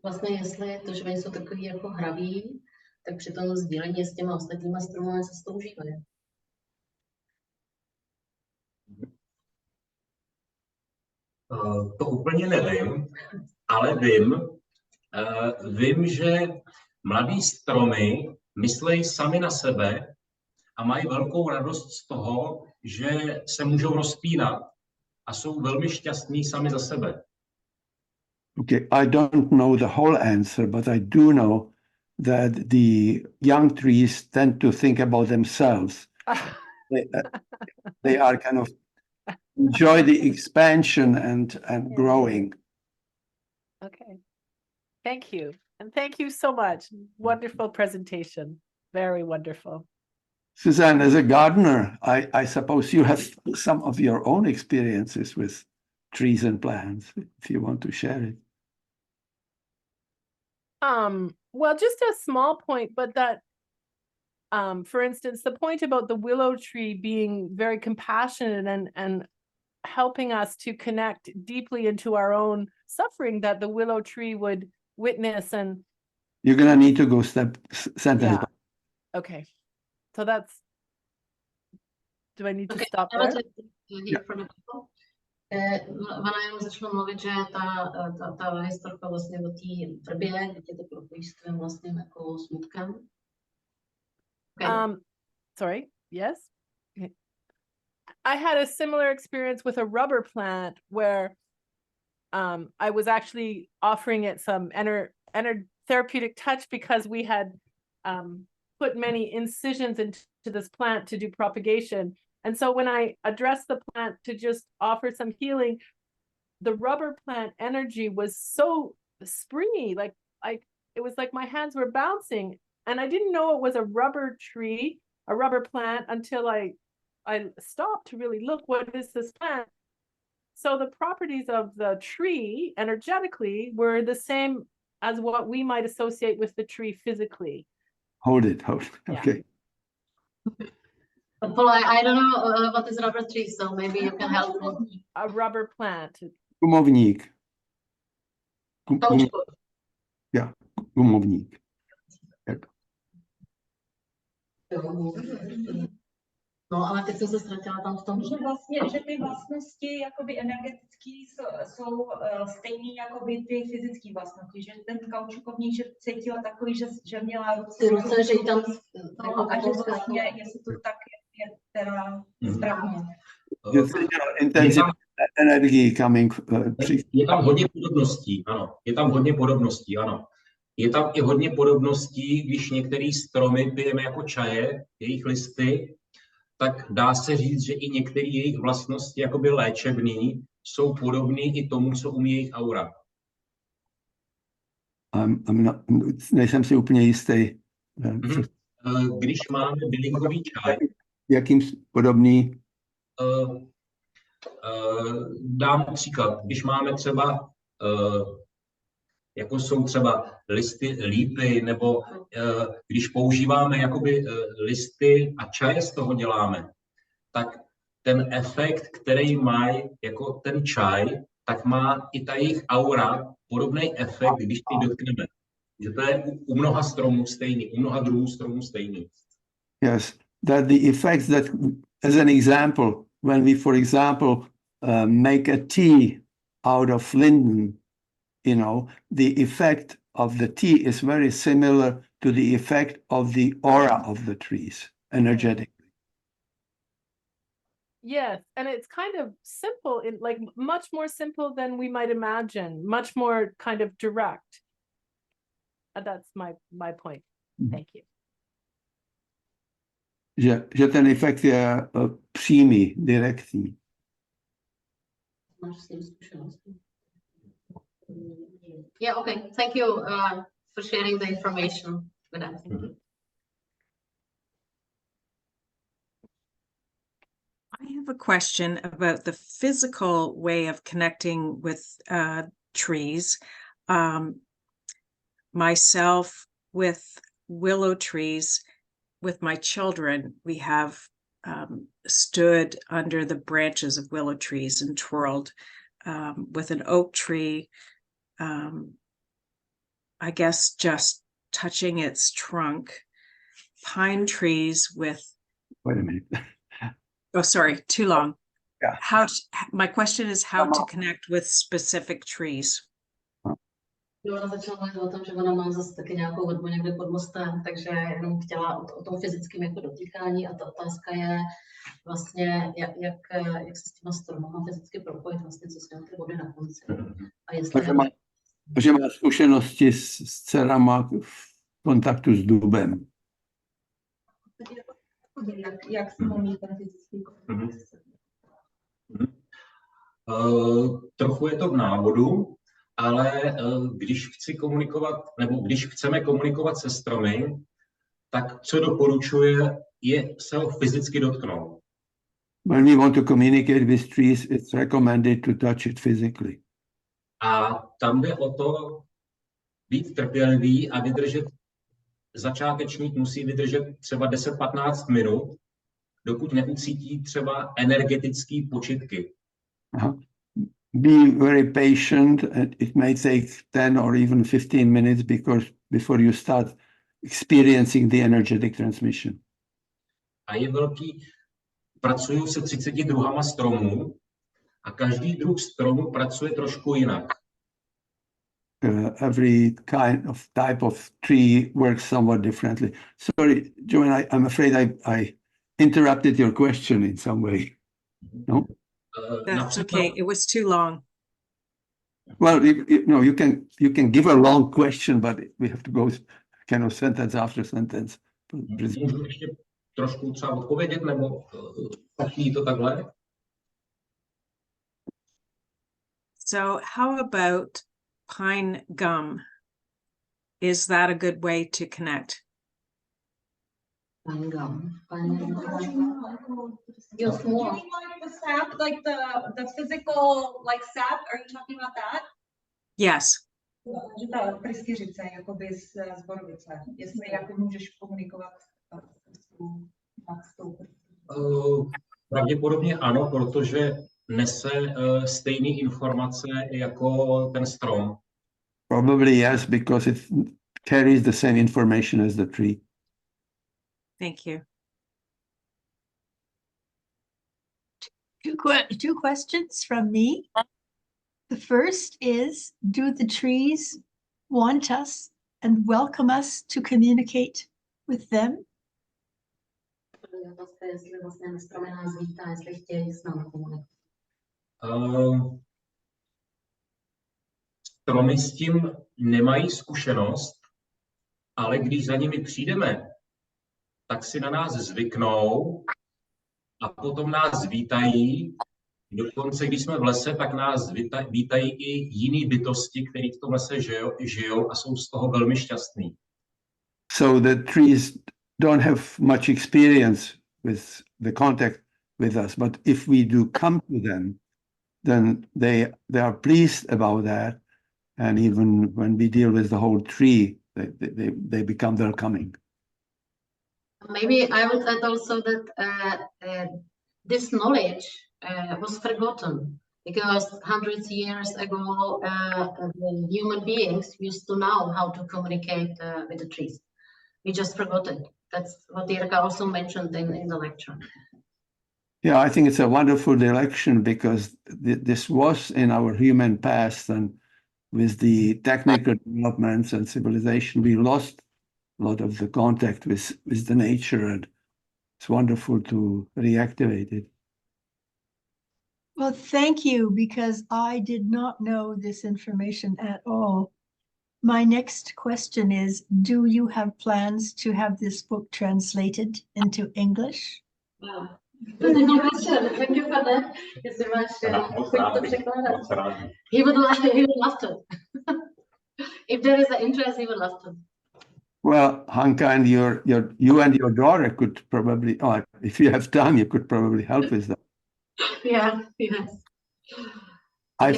Vlastně jestli to, že oni jsou takový jako hraví, tak při tom sdílení s těma ostatníma stromy se s tou užívají. To úplně nevím, ale vím, že mladí stromy myslejí sami na sebe a mají velkou radost z toho, že se můžou rozpínat a jsou velmi šťastní sami za sebe. Okay, I don't know the whole answer, but I do know that the young trees tend to think about themselves. They are kind of enjoy the expansion and Yeah. growing. Okay. Thank you. And thank you so much. Wonderful presentation. Very wonderful. Suzanne, as a gardener, I suppose you have some of your own experiences with trees and plants, if you want to share it. Well, just a small point, but that, for instance, the point about the willow tree being very compassionate and helping us to connect deeply into our own suffering that the willow tree would witness. And You're going to need to go sentence yeah, by. okay. So that's, do I need to Okay, stop I would there? like to hear from the people. Ona jenom začala mluvit, že ta historka vlastně o té trbě, kdy tě to propojí s tvým vlastním jako smutkem. Okay. Sorry, yes? Okay. I had a similar experience with a rubber plant where I was actually offering it some therapeutic touch because we had put many incisions into this plant to do propagation. And so when I addressed the plant to just offer some healing, the rubber plant energy was so springy, like it was like my hands were bouncing, and I didn't know it was a rubber tree, a rubber plant, until I stopped to really look, what is this plant? So the properties of the tree energetically were the same as what we might associate with the tree physically. Hold it. Yeah. Okay. Paul, I don't know what is rubber tree, so maybe you can help me. A rubber plant. Gumovník. Kaučko. Gumovník. No, ale teď jsem se ztratila tam v tom, Že vlastně, že ty vlastnosti jakoby energetický jsou stejný jakoby ty fyzické vlastnosti, že ten kaučukovník, že cítila takový, že měla ruce, že jí tam no, a že vlastně, jestli to tak je teda správně. Intenziv energii coming. Je tam hodně podobností, ano. Je tam hodně podobností, ano. Je tam i hodně podobností, když některé stromy pijeme jako čaje, jejich listy, tak dá se říct, že i některé jejich vlastnosti, jakoby léčebný, jsou podobný i tomu, co umí jejich aura. Nejsem si úplně jistý. Když máme bylinkový čaj, jakým podobný? Dám příklad. Když máme třeba, jako jsou třeba listy lípy, nebo když používáme jakoby listy a čaje z toho děláme, tak ten efekt, který mají jako ten čaj, tak má i ta jejich aura podobný efekt, když ty dotkneme. Že to je u mnoha stromů stejný, u mnoha druhů stromů stejný. Yes, that the effects that, as an example, when we, for example, make a tea out of linden, you know, the effect of the tea is very similar to the effect of the aura of the trees, energetically. Yes, and it's kind of simple, like much more simple than we might imagine, much more kind of direct. That's my point. Thank you. Že ten efekt je přímý, direktní. Yeah, okay. Thank you for sharing the information with us. I have a question about the physical way of connecting with trees. Myself, with willow trees, with my children, we have stood under the branches of willow trees and twirled. With an oak tree, I guess just touching its trunk. Pine trees with... Wait a minute. Oh, sorry, too long. Yeah. My question is how to connect with specific trees. Jo, ona začala mluvit o tom, že ona má zase taky nějakou hudbu někde pod mostem, takže jenom chtěla o tom fyzickém jako dotýkání a ta otázka je vlastně, jak se s těma stromama fyzicky propojit, vlastně co jsou ty vody na konci. A jestli že má zkušenosti s dcerama v kontaktu s dubem. Jak se mluví ten fyzický kontakt? Trochu je to v návodu, ale když chci komunikovat, nebo když chceme komunikovat se stromy, tak co doporučuje, je se ho fyzicky dotknout. When we want to communicate with trees, it's recommended to touch it physically. A tam jde o to být trpělivý a vydržet, začátečník musí vydržet třeba 10-15 minut, dokud neucítí třeba energetické počitky. Be very patient, and it may take 10 or even 15 minutes before you start experiencing the energetic transmission. A je velký, pracuju se 30 druhama stromů a každý druh stromu pracuje trošku jinak. Every kind of type of tree works somewhat differently. Sorry, Joanne, I'm afraid I interrupted your question in some way. No? That's okay. It was too long. Well, you can give a long question, but we have to go kind of sentence after sentence. Můžu ještě trošku třeba odpovědět, nebo stačí to takhle? So how about pine gum? Is that a good way to connect? Pine gum. You mean like the sap, like the physical like sap? Are you talking about that? Yes. Že ta pryskyřice, jakoby z borovice, jestli jako můžeš komunikovat s tou. Pravděpodobně ano, protože nese stejné informace jako ten strom. Probably yes, because it carries the same information as the tree. Thank you. Two questions from me. The first is, do the trees want us and welcome us to communicate with them? Stromy s tím nemají zkušenost, ale když za nimi přijdeme, tak si na nás zvyknou a potom nás vítají. Dokonce, když jsme v lese, tak nás vítají i jiné bytosti, které v tom lese žijou a jsou z toho velmi šťastní. So the trees don't have much experience with the contact with us, but if we do come to them, then they are pleased about that, and even when we deal with the whole tree, they become welcoming. Maybe I would add also that this knowledge was forgotten because hundreds of years ago, the human beings used to know how to communicate with the trees. We just forgot it. That's what Jirka also mentioned in the lecture. Yeah, I think it's a wonderful direction because this was in our human past, and with the technical developments and civilization, we lost a lot of the contact with the nature, and it's wonderful to reactivate it. Well, thank you, because I did not know this information at all. My next question is, do you have plans to have this book translated into English? Wow. Thank you for that. He would love to. If there is an interest, he would love to. Well, Hanka, and you and your daughter could probably, if you have time, you could probably help with that. Yeah, yes. I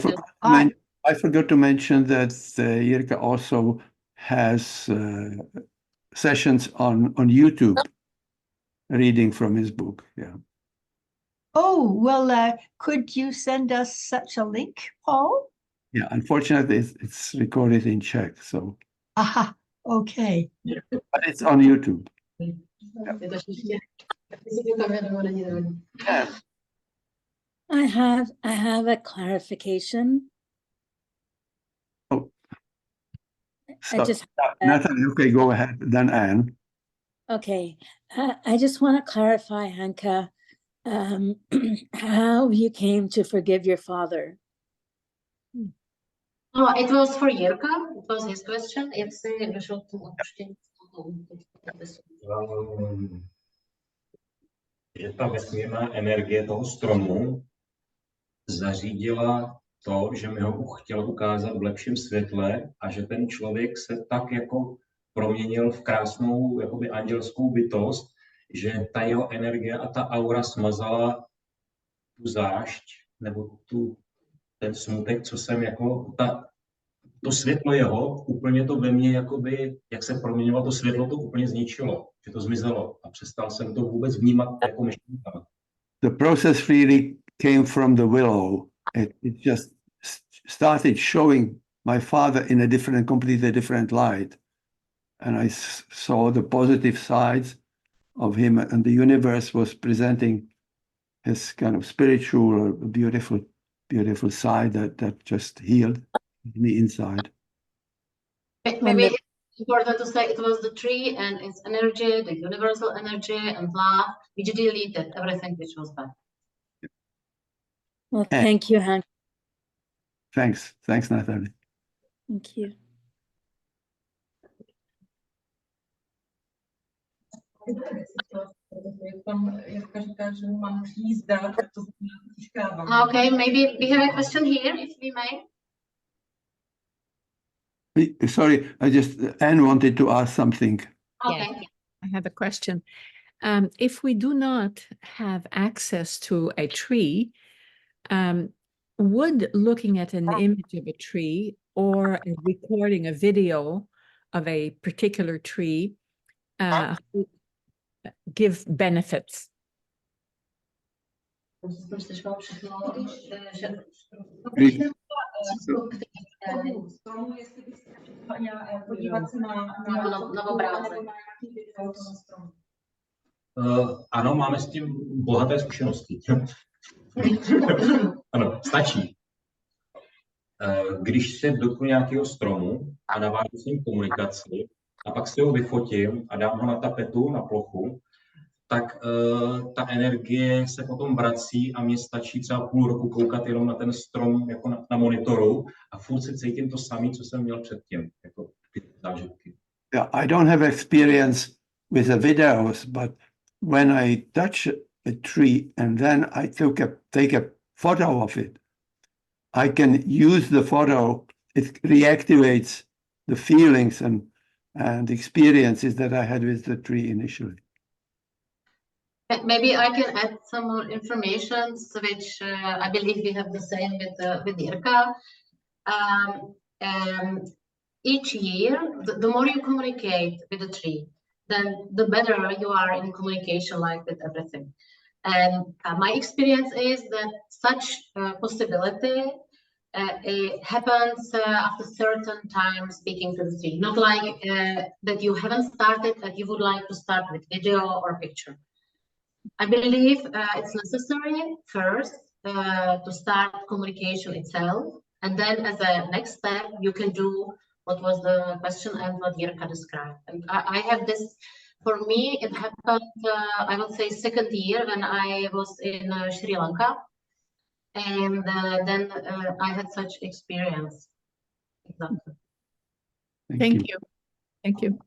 forgot to mention that Jirka also has sessions on YouTube, reading from his book. Yeah. Oh, well, could you send us such a link, Paul? Yeah, unfortunately, it's recorded in Czech, so. Aha, okay. Yeah. But it's on YouTube. Yeah. I have a clarification. Oh. I just, Natalie, okay, go ahead, then Anne. okay, I just want to clarify, Hanka, how you came to forgive your father. Oh, it was for Jirka. It was his question. Jestli došlo k tomu odpuštění. Že ta vesmírná energie toho stromu zařídila to, že mi ho Bůh chtěl ukázat v lepším světle a že ten člověk se tak jako proměnil v krásnou jakoby andělskou bytost, že ta jeho energie a ta aura smazala tu zášť nebo ten smutek, co jsem jako to světlo jeho, úplně to ve mně jakoby, jak se proměňovalo to světlo, to úplně zničilo, že to zmizelo a přestal jsem to vůbec vnímat jako myšlenka. The process really came from the willow. It just started showing my father in a completely different light. And I saw the positive sides of him, and the universe was presenting his kind of spiritual, beautiful side that just healed me inside. Maybe it's important to say it was the tree and its energy, the universal energy and love, which deleted everything which was bad. Well, thank you, Hanka. Thanks, Natalie. Thank you. Okay, maybe we have a question here, if we may. Sorry, Anne wanted to ask something. Okay. Yeah, I have a question. If we do not have access to a tree, would looking at an image of a tree or recording a video of a particular tree give benefits? Ano, máme s tím bohaté zkušenosti. Ano, stačí. Když se dotknu nějakého stromu a navážu s ním komunikaci a pak si ho vyfotím a dám ho na tapetu, na plochu, tak ta energie se potom vrací a mně stačí třeba půl roku koukat jenom na ten strom jako na monitoru a furt si cítím to samé, co jsem měl předtím, jako ty zážitky. Yeah, I don't have experience with the videos, but when I touch a tree and then I take a photo of it, I can use the photo. It reactivates the feelings and experiences that I had with the tree initially. Maybe I can add some more information, which I believe we have the same with Jirka. Each year, the more you communicate with the tree, then the better you are in communication, like with everything. And my experience is that such possibility it happens after certain time speaking to the tree. Not like that you haven't started, that you would like to start with video or picture. I believe it's necessary first to start communication itself, and then as a next step, you can do what was the question and what Jirka described. And I have this, for me, it happened, I would say, second year when I was in Sri Lanka. And then I had such experience. Exactly. Thank you. Thank you.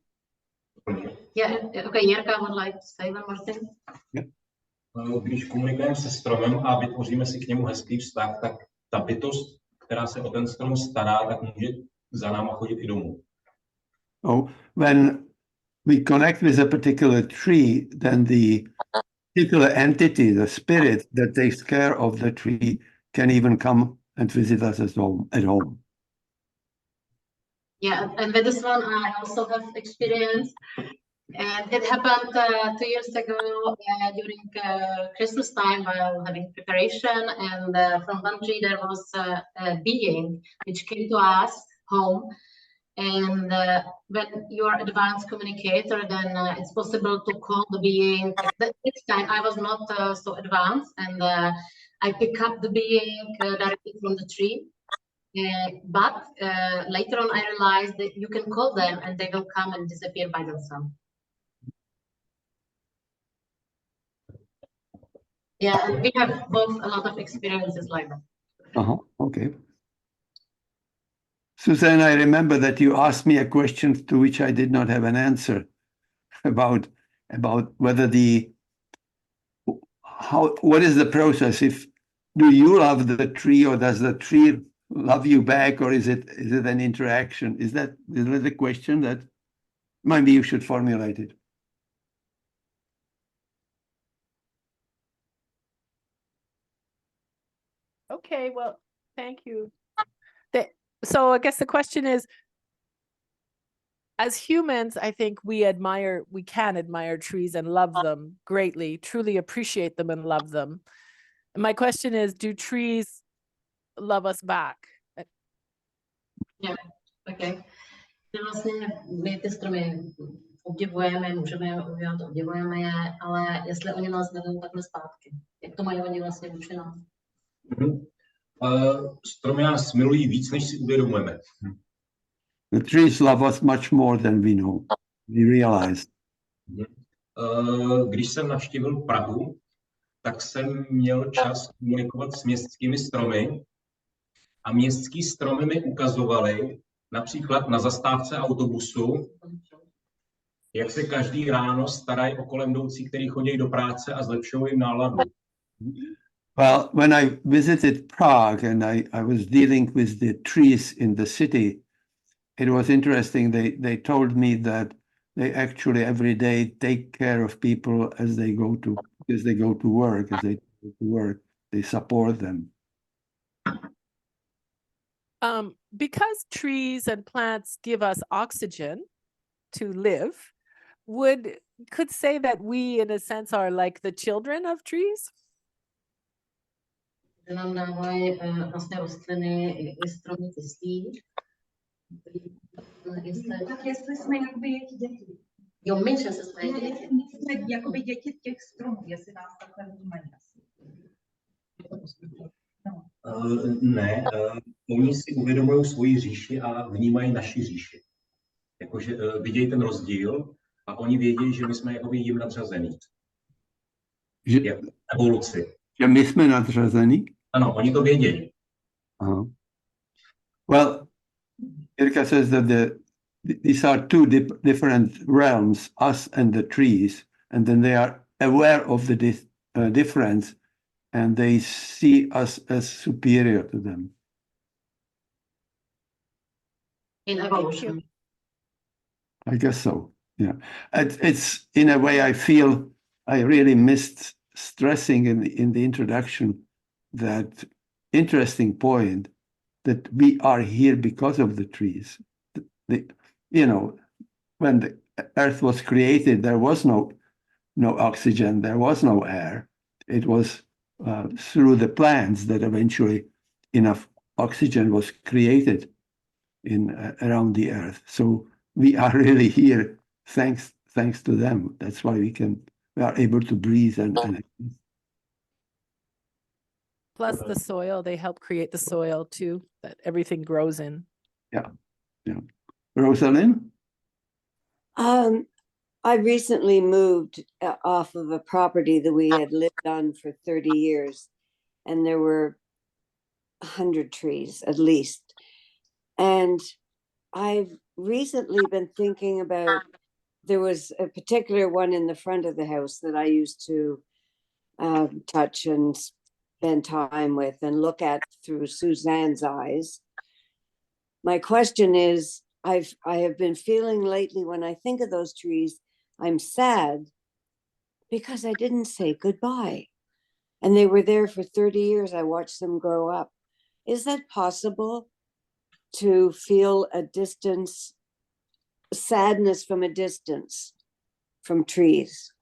Yeah, okay, Jirka would like to say one more thing. Když komunikujeme se stromem a vytvoříme si k němu hezký vztah, tak ta bytost, která se o ten strom stará, tak může za náma chodit i domů. Oh, when we connect with a particular tree, then the particular entity, the spirit that takes care of the tree, can even come and visit us at home. Yeah, and with this one, I also have experience. And it happened 2 years ago during Christmas time while having preparation. And from one tree, there was a being which came to us home. And when you are advanced communicator, then it's possible to call the being. This time I was not so advanced, and I pick up the being directly from the tree. But later on, I realized that you can call them and they will come and disappear by themselves. Yeah, and we have both a lot of experiences like that. Okay. Suzanne, I remember that you asked me a question to which I did not have an answer about whether what is the process? Do you love the tree or does the tree love you back, or is it an interaction? Is that a question that maybe you should formulate it? Okay, well, thank you. So I guess the question is, as humans, I think we can admire trees and love them greatly, truly appreciate them and love them. And my question is, do trees love us back? Yeah, okay. Vlastně my ty stromy obdivujeme, můžeme je obdivovat, obdivujeme je, ale jestli oni nás vedou takhle zpátky, jak to mají oni vlastně vůči nás? Stromy nás milují víc, než si uvědomujeme. The trees love us much more than we know. We realize. Když jsem navštívil Prahu, tak jsem měl čas komunikovat s městskými stromy a městský stromy mi ukazovaly například na zastávce autobusu, jak se každý ráno starají o kolem jdoucí, kteří chodí do práce a zlepšují jim náladu. Well, when I visited Prague and I was dealing with the trees in the city, it was interesting. They told me that they actually every day take care of people as they go to work, they support them. Because trees and plants give us oxygen to live, could say that we, in a sense, are like the children of trees? Nám dávají vlastně rostliny i stromy kyslík. Tak jestli jsme jakoby jejich děti. Jo, my, že se jsme děti. Jsme jakoby děti těch stromů, jestli nás takhle vnímají asi. Ne, oni si uvědomují svoji říši a vnímají naši říši. Jakože vidějí ten rozdíl a oni vědí, že my jsme jakoby jim nadřazení. Jak evoluci. Že my jsme nadřazení? Ano, oni to vědí. Well, Jirka says that these are two different realms, us and the trees, and then they are aware of the difference, and they see us as superior to them. In evolution. I guess so. Yeah, it's in a way I really missed stressing in the introduction that interesting point that we are here because of the trees. When the earth was created, there was no oxygen, there was no air. It was through the plants that eventually enough oxygen was created around the earth. So we are really here thanks to them. That's why we are able to breathe and Plus the soil, they help create the soil too, that everything grows in. Yeah. Rosalind? I recently moved off of a property that we had lived on for 30 years, and there were 100 trees at least. And I've recently been thinking about, there was a particular one in the front of the house that I used to touch and spend time with and look at through Suzanne's eyes. My question is, I have been feeling lately when I think of those trees, I'm sad because I didn't say goodbye. And they were there for 30 years. I watched them grow up. Is that possible to feel a distance, sadness from a distance from trees?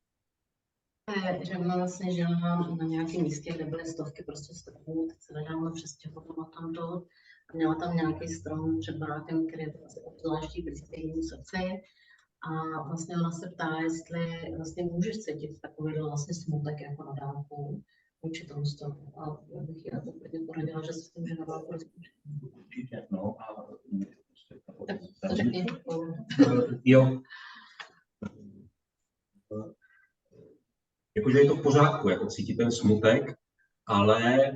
Že vlastně žila na nějakém místě, kde byly stovky prostě stromů, teď se nedávno přestěhovala tam dole. Měla tam nějaký strom před barákem, který je obzvláště blízký jejímu srdci. A vlastně ona se ptá, jestli vlastně můžeš cítit takový vlastně smutek jako na dálku. vůči tomu stromu. A já bych jí to poradila, že s tím věnovala rozpočet. Určitě, no. Tak to řekni. Jo. Jakože je to v pořádku, jako cítit ten smutek, ale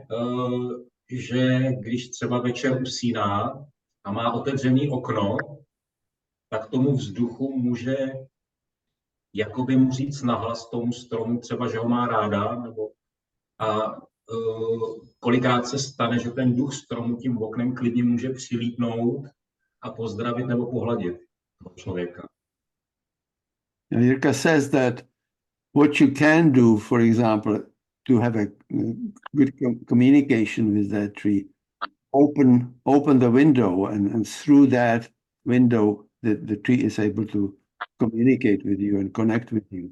že když třeba večer usíná a má otevřený okno, tak tomu vzduchu může jakoby mu říct nahlas tomu stromu třeba, že ho má ráda, nebo kolikrát se stane, že ten duch stromu tím oknem klidně může přilítnout a pozdravit nebo pohladit toho člověka. Jirka says that what you can do, for example, to have a good communication with that tree, open the window, and through that window, the tree is able to communicate with you and connect with you.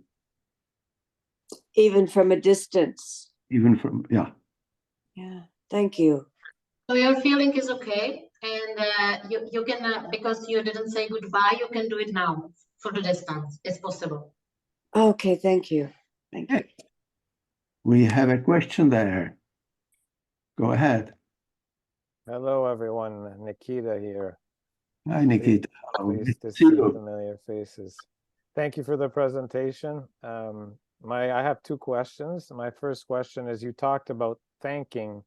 Even from a distance. Even from, yeah. Yeah, thank you. So your feeling is okay, and you can, because you didn't say goodbye, you can do it now for the distance. It's possible. Okay, thank you. Thank you. We have a question there. Go ahead. Hello, everyone. Nikita here. Hi, Nikita. Pleased to see familiar faces. Thank you for the presentation. I have two questions. My first question is, you talked about thanking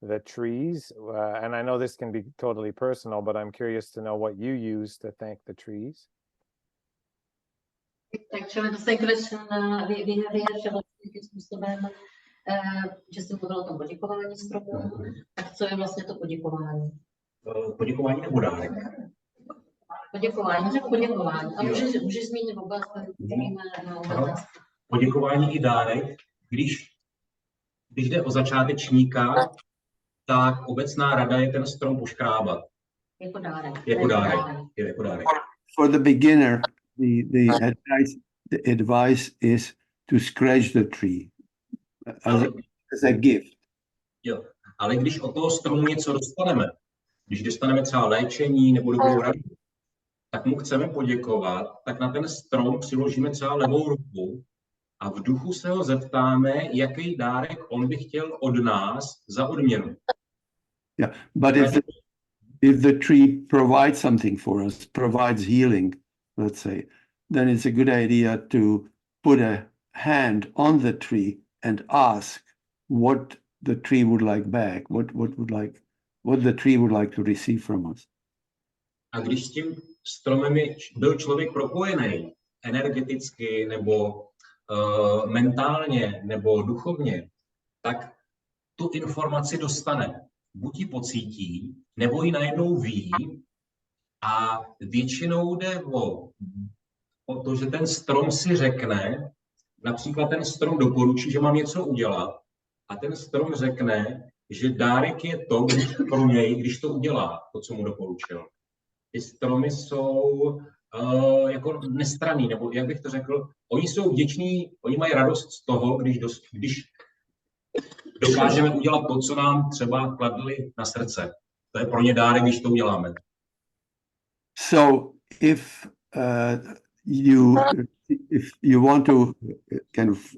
the trees, and I know this can be totally personal, but I'm curious to know what you use to thank the trees. Actually, the second question, we have vlastně způsobem, že jsem mluvila o tom poděkování stromu. Tak co je vlastně to poděkování? Poděkování nebo dárek? Poděkování, řekl poděkování. A můžeš zmínit oblast, Poděkování i dárek. Když jde o začátečníka, tak obecná rada je ten strom poškrábat. Jako dárek. Jako dárek. For the beginner, the advice is to scratch the tree as a gift. Jo, ale když od toho stromu něco dostaneme, když dostaneme třeba léčení nebo dobrou radu, tak mu chceme poděkovat, tak na ten strom přiložíme třeba levou ruku a v duchu se ho zeptáme, jaký dárek on by chtěl od nás za odměnu. Yeah, but if the tree provides something for us, provides healing, let's say, then it's a good idea to put a hand on the tree and ask what the tree would like back, what the tree would like to receive from us. A když s tím stromem byl člověk propojený energeticky nebo mentálně nebo duchovně, tak tu informaci dostane. Buď ji pocítí, nebo ji najednou ví, a většinou jde o to, že ten strom si řekne, například ten strom doporučí, že mám něco udělat, a ten strom řekne, že dárek je to pro něj, když to udělá, to, co mu doporučil. Ty stromy jsou jako nestranný, nebo jak bych to řekl, oni jsou vděční, oni mají radost z toho, když dokážeme udělat to, co nám třeba kladli na srdce. To je pro ně dárek, když to uděláme. So if you want to kind of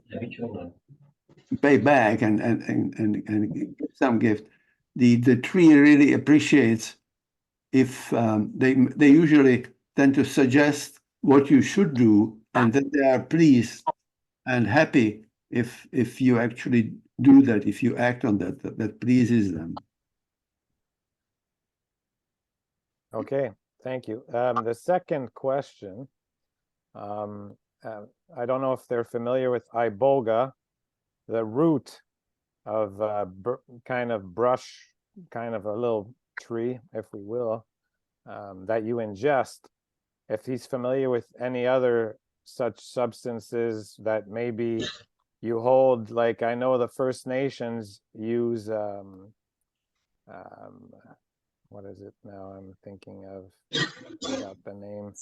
pay back and give some gift, the tree really appreciates if they usually tend to suggest what you should do, and then they are pleased and happy if you actually do that, if you act on that pleases them. Okay, thank you. The second question, I don't know if they're familiar with iboga, the root of kind of brush, kind of a little tree, if we will, that you ingest. If he's familiar with any other such substances that maybe you hold, like I know the First Nations use, what is it now? I'm thinking of, forgot the name.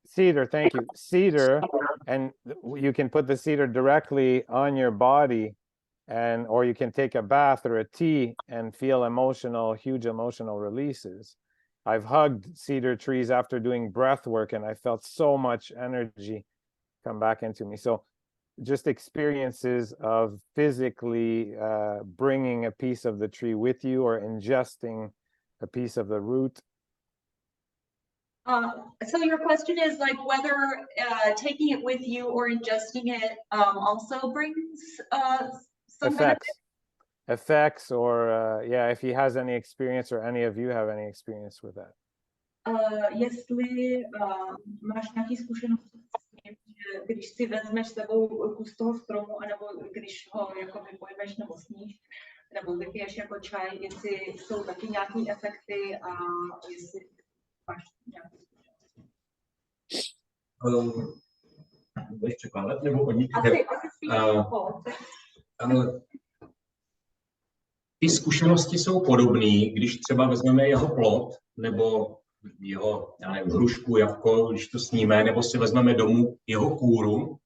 Cedar, thank you. Cedar, and you can put the cedar directly on your body, or you can take a bath or a tea and feel huge emotional releases. I've hugged cedar trees after doing breath work, and I felt so much energy come back into me. So just experiences of physically bringing a piece of the tree with you or ingesting a piece of the root? So your question is like whether taking it with you or ingesting it also brings some effects, or yeah, if he has any experience or any of you have any experience with that. Jestli máš nějaký zkušenosti s tím, že když si vezmeš s sebou kus toho stromu, anebo když ho jakoby pojmeš nebo sníš, nebo vypiješ jako čaj, jestli jsou taky nějaký efekty a jestli máš nějaké zkušenosti. Budeš překládat, nebo oni? Asi spíš Ty zkušenosti jsou podobné, když třeba vezmeme jeho plod, nebo jeho, já nevím, hrušku, jabko, když to sníme, nebo si vezmeme domů jeho kůru,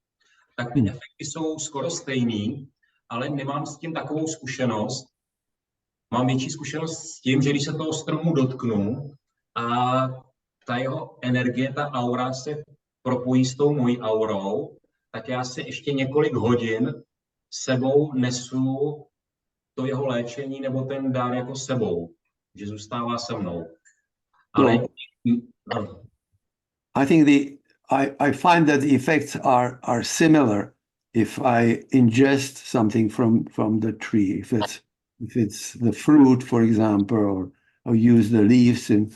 tak ty efekty jsou skoro stejný, ale nemám s tím takovou zkušenost. Mám větší zkušenost s tím, že když se toho stromu dotknu a ta jeho energie, ta aura se propojí s tou mojí aurou, tak já si ještě několik hodin sebou nesu to jeho léčení nebo ten dár jako sebou, že zůstává se mnou. Ale I think I find that the effects are similar if I ingest something from the tree. If it's the fruit, for example, or use the leaves in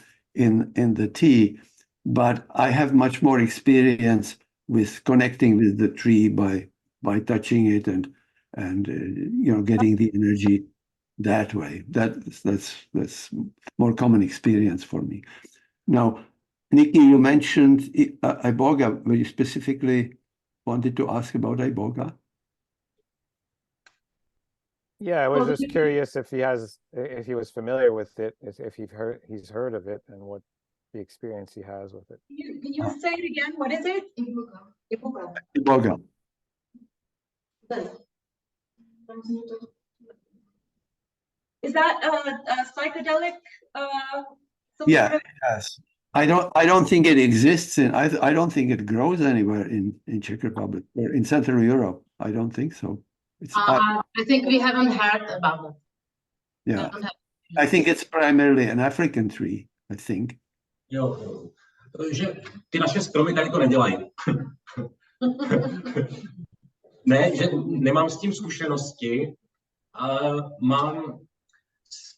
the tea. But I have much more experience with connecting with the tree by touching it and getting the energy that way. That's more common experience for me. Now, Nikki, you mentioned iboga. Were you specifically wanted to ask about iboga? Yeah, I was just curious if he was familiar with it, if he's heard of it, and what the experience he has with it. Can you say it again? What is it? Iboga. Iboga. Is that a psychedelic? Yeah, it has. I don't think it exists I don't think it grows anywhere in Czech Republic or in Central Europe. I don't think so. I think we haven't heard about it. Yeah, I think it's primarily an African tree, I think. Jo, že ty naše stromy tady to nedělají. Ne, že nemám s tím zkušenosti, ale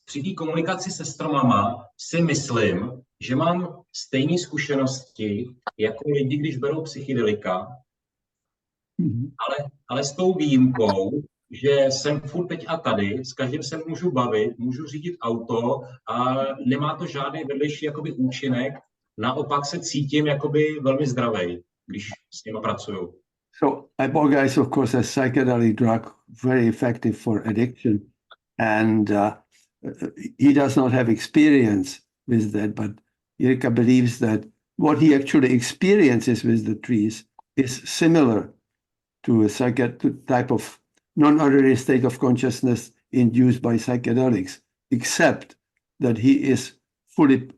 při té komunikaci se stromama si myslím, že mám stejné zkušenosti jako lidi, když berou psychedelika, ale s tou výjimkou, že jsem furt teď a tady, s každým se můžu bavit, můžu řídit auto a nemá to žádný vedlejší jakoby účinek, naopak se cítím jakoby velmi zdravej, když s nimi pracuju. So iboga is of course a psychedelic drug, very effective for addiction, and he does not have experience with that, but Jirka believes that what he actually experiences with the trees is similar to a type of non-ordinary state of consciousness induced by psychedelics, except that he is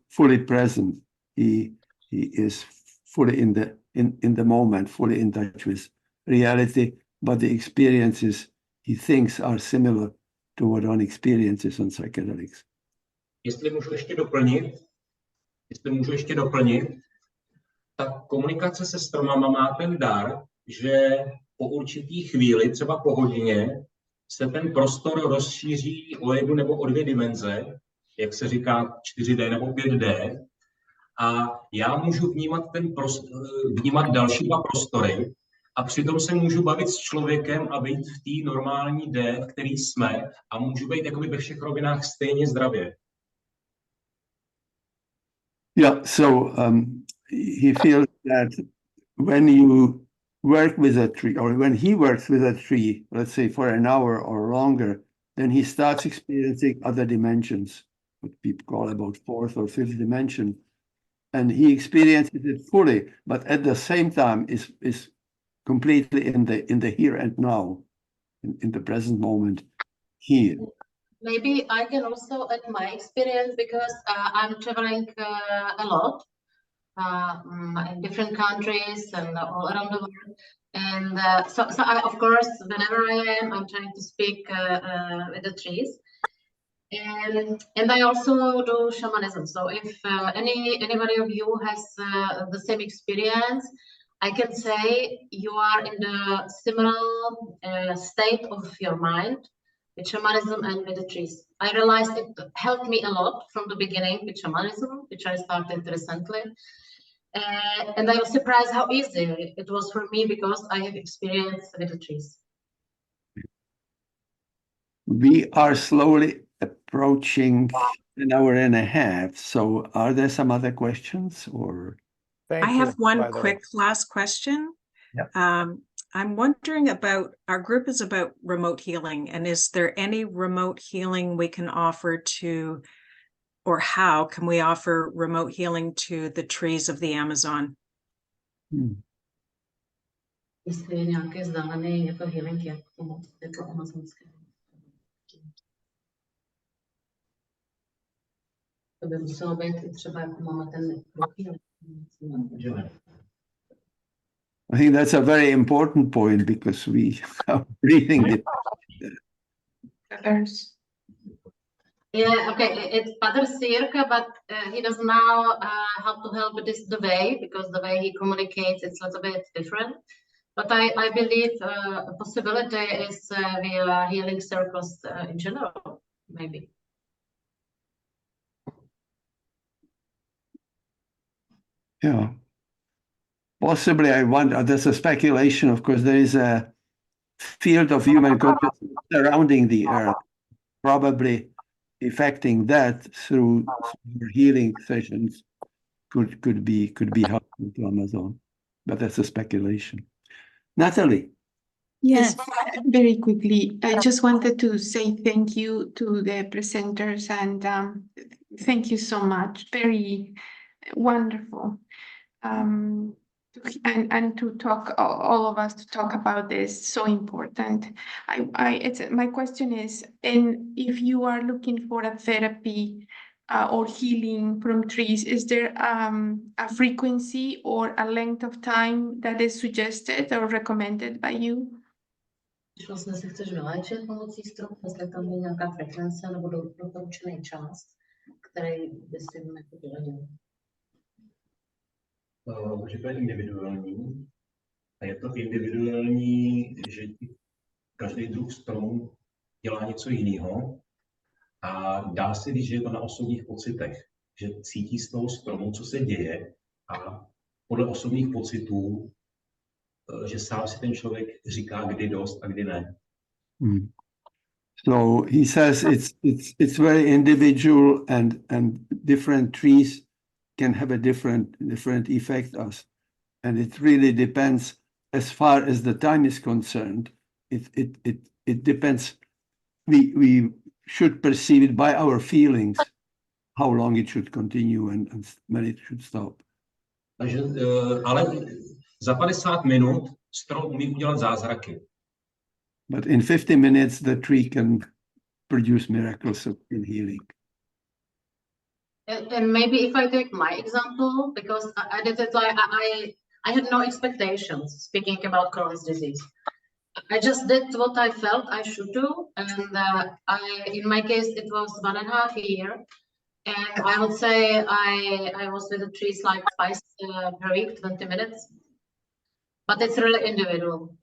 fully present. He is fully in the moment, fully in touch with reality, but the experiences he thinks are similar to what one experiences on psychedelics. Jestli můžu ještě doplnit, tak komunikace se stromama má ten dar, že po určitý chvíli, třeba po hodině, se ten prostor rozšíří o 1 nebo o 2 dimenze, jak se říká 4D nebo 5D, a já můžu vnímat další 2 prostory a přitom se můžu bavit s člověkem a být v té normální D, v který jsme, a můžu být jakoby ve všech rovinách stejně zdravě. Yeah, so he feels that when you work with a tree, or when he works with a tree, let's say for an hour or longer, then he starts experiencing other dimensions, what people call about 4th or 5th dimension. And he experiences it fully, but at the same time is completely in the here and now, in the present moment here. Maybe I can also add my experience because I'm traveling a lot in different countries and all around the world. And so I, of course, whenever I am, I'm trying to speak with the trees. And I also do shamanism. So if anybody of you has the same experience, I can say you are in the similar state of your mind with shamanism and with the trees. I realized it helped me a lot from the beginning with shamanism, which I started recently. And I was surprised how easy it was for me because I have experience with the trees. We are slowly approaching an hour and a half. So are there some other questions or? I Thank have you, by one the way. quick last question. Yep. I'm wondering about, our group is about remote healing, and is there any remote healing we can offer to, or how can we offer remote healing to the trees of the Amazon? Jestli je nějaké vzdálené jako healing, jak pomoct jako amazonské. To by muselo být i třeba jako máme ten healing. I think that's a very important point because we are breathing the Yeah, okay, it's Father Sirka, but he does now have to help with this the way, because the way he communicates it's a little bit different. But I believe a possibility is via healing circles in general, maybe. Yeah. Possibly, I wonder, there's a speculation, of course, there is a field of human consciousness surrounding the earth, probably affecting that through healing sessions could be helpful to Amazon, but that's a speculation. Natalie. Yes. Very quickly, I just wanted to say thank you to the presenters and thank you so much. Very wonderful. And to talk, all of us to talk about this, so important. My question is, and if you are looking for a therapy or healing from trees, is there a frequency or a length of time that is suggested or recommended by you? Když vlastně se chceš vyléčit pomocí stromů, jestli tam je nějaká frekvence nebo doporučený čas, který by si jako vyladil. Že to je individuální. A je to individuální, že každý druh stromu dělá něco jiného. A dá se říct, že je to na osobních pocitech. Že cítí z toho stromu, co se děje. A podle osobních pocitů, že sám si ten člověk říká, kdy dost a kdy ne. So he says it's very individual and different trees can have a different effect us. And it really depends as far as the time is concerned. It depends. We should perceive it by our feelings, how long it should continue and when it should stop. Takže, ale za 50 minut strom umí udělat zázraky. But in 50 minutes, the tree can produce miracles in healing. And maybe if I take my example, because I did it like I had no expectations speaking about Crohn's disease. I just did what I felt I should do, and in my case it was 1.5 years. And I would say I was with the trees like twice per week, 20 minutes. But it's really individual,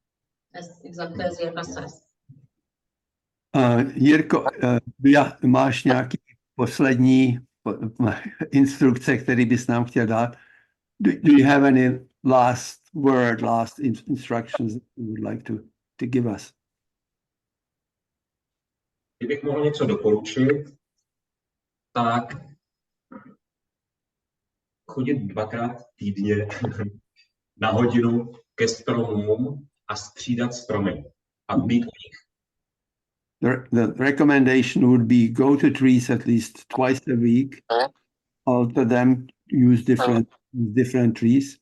exactly as Jirka says. Jirko, máš nějaký poslední instrukce, který bys nám chtěl dát? Do you have any last word, last instructions that you would like to give us? Kdybych mohl něco doporučit, tak chodit 2krát týdně na hodinu ke stromům a střídat stromy a být u nich. The recommendation would be go to trees at least twice a week, alter them, use different trees.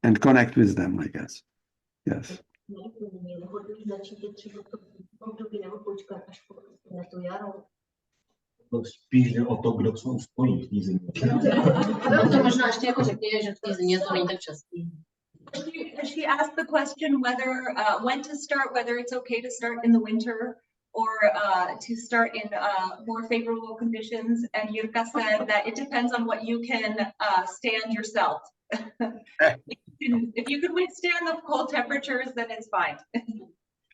And connect with them, I guess. Yes. To spíš jde o to, kdo co ustojí v té zimě. To možná ještě jako řekni, že v té zimě to není tak častý. She asked the question whether, when to start, whether it's okay to start in the winter or to start in more favorable conditions. And Jirka said that it depends on what you can stand yourself. If you can withstand the cold temperatures, then it's fine.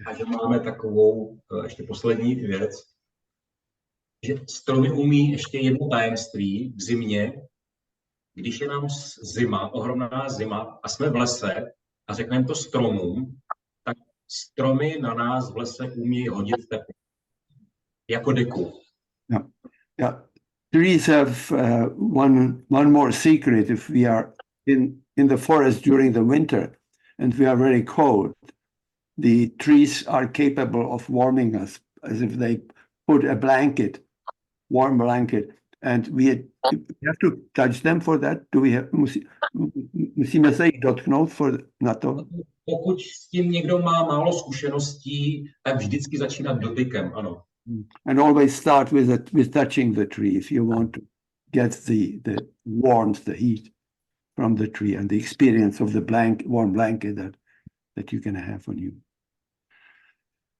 Takže máme takovou ještě poslední věc, že stromy umí ještě jedno tajemství v zimě, když je nám zima, ohromná zima a jsme v lese a řekneme to stromům, tak stromy na nás v lese umí hodit teplo. Jako deku. Yeah. Trees have one more secret. If we are in the forest during the winter and we are very cold, the trees are capable of warming us as if they put a blanket, warm blanket, and we have to touch them for that. Do we have, musíme se jich dotknout na to? Pokud s tím někdo má málo zkušeností, tak vždycky začínat dotykem, ano. And always start with touching the tree if you want to get the warmth, the heat from the tree and the experience of the warm blanket that you can have on you.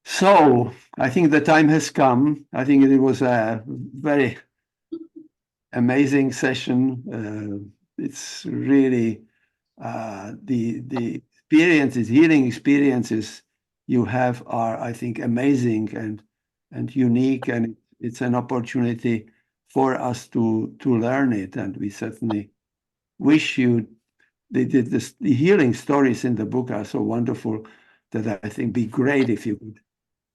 So I think the time has come. I think it was a very amazing session. It's really the experiences, healing experiences you have are, I think, amazing and unique, and it's an opportunity for us to learn it. And we certainly wish you. The healing stories in the book are so wonderful that I think it'd be great if you could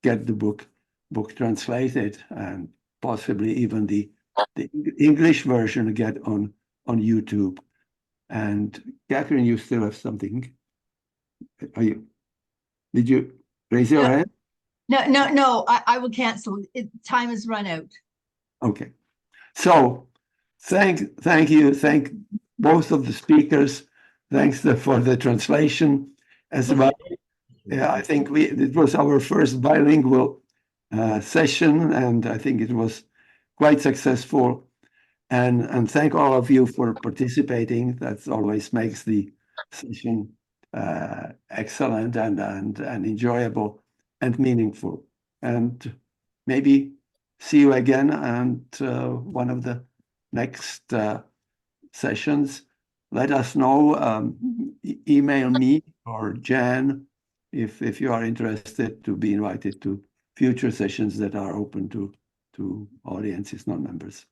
get the book translated and possibly even the English version get on YouTube. And Catherine, you still have something. Did you raise your hand? No, I will cancel. Time has run out. Okay. So thank you. Thank both of the speakers. Thanks for the translation as well. Yeah, I think it was our first bilingual session, and I think it was quite successful. And thank all of you for participating. That always makes the session excellent and enjoyable and meaningful. And maybe see you again and one of the next sessions. Let us know, email me or Jan if you are interested to be invited to future sessions that are open to audiences, non-members.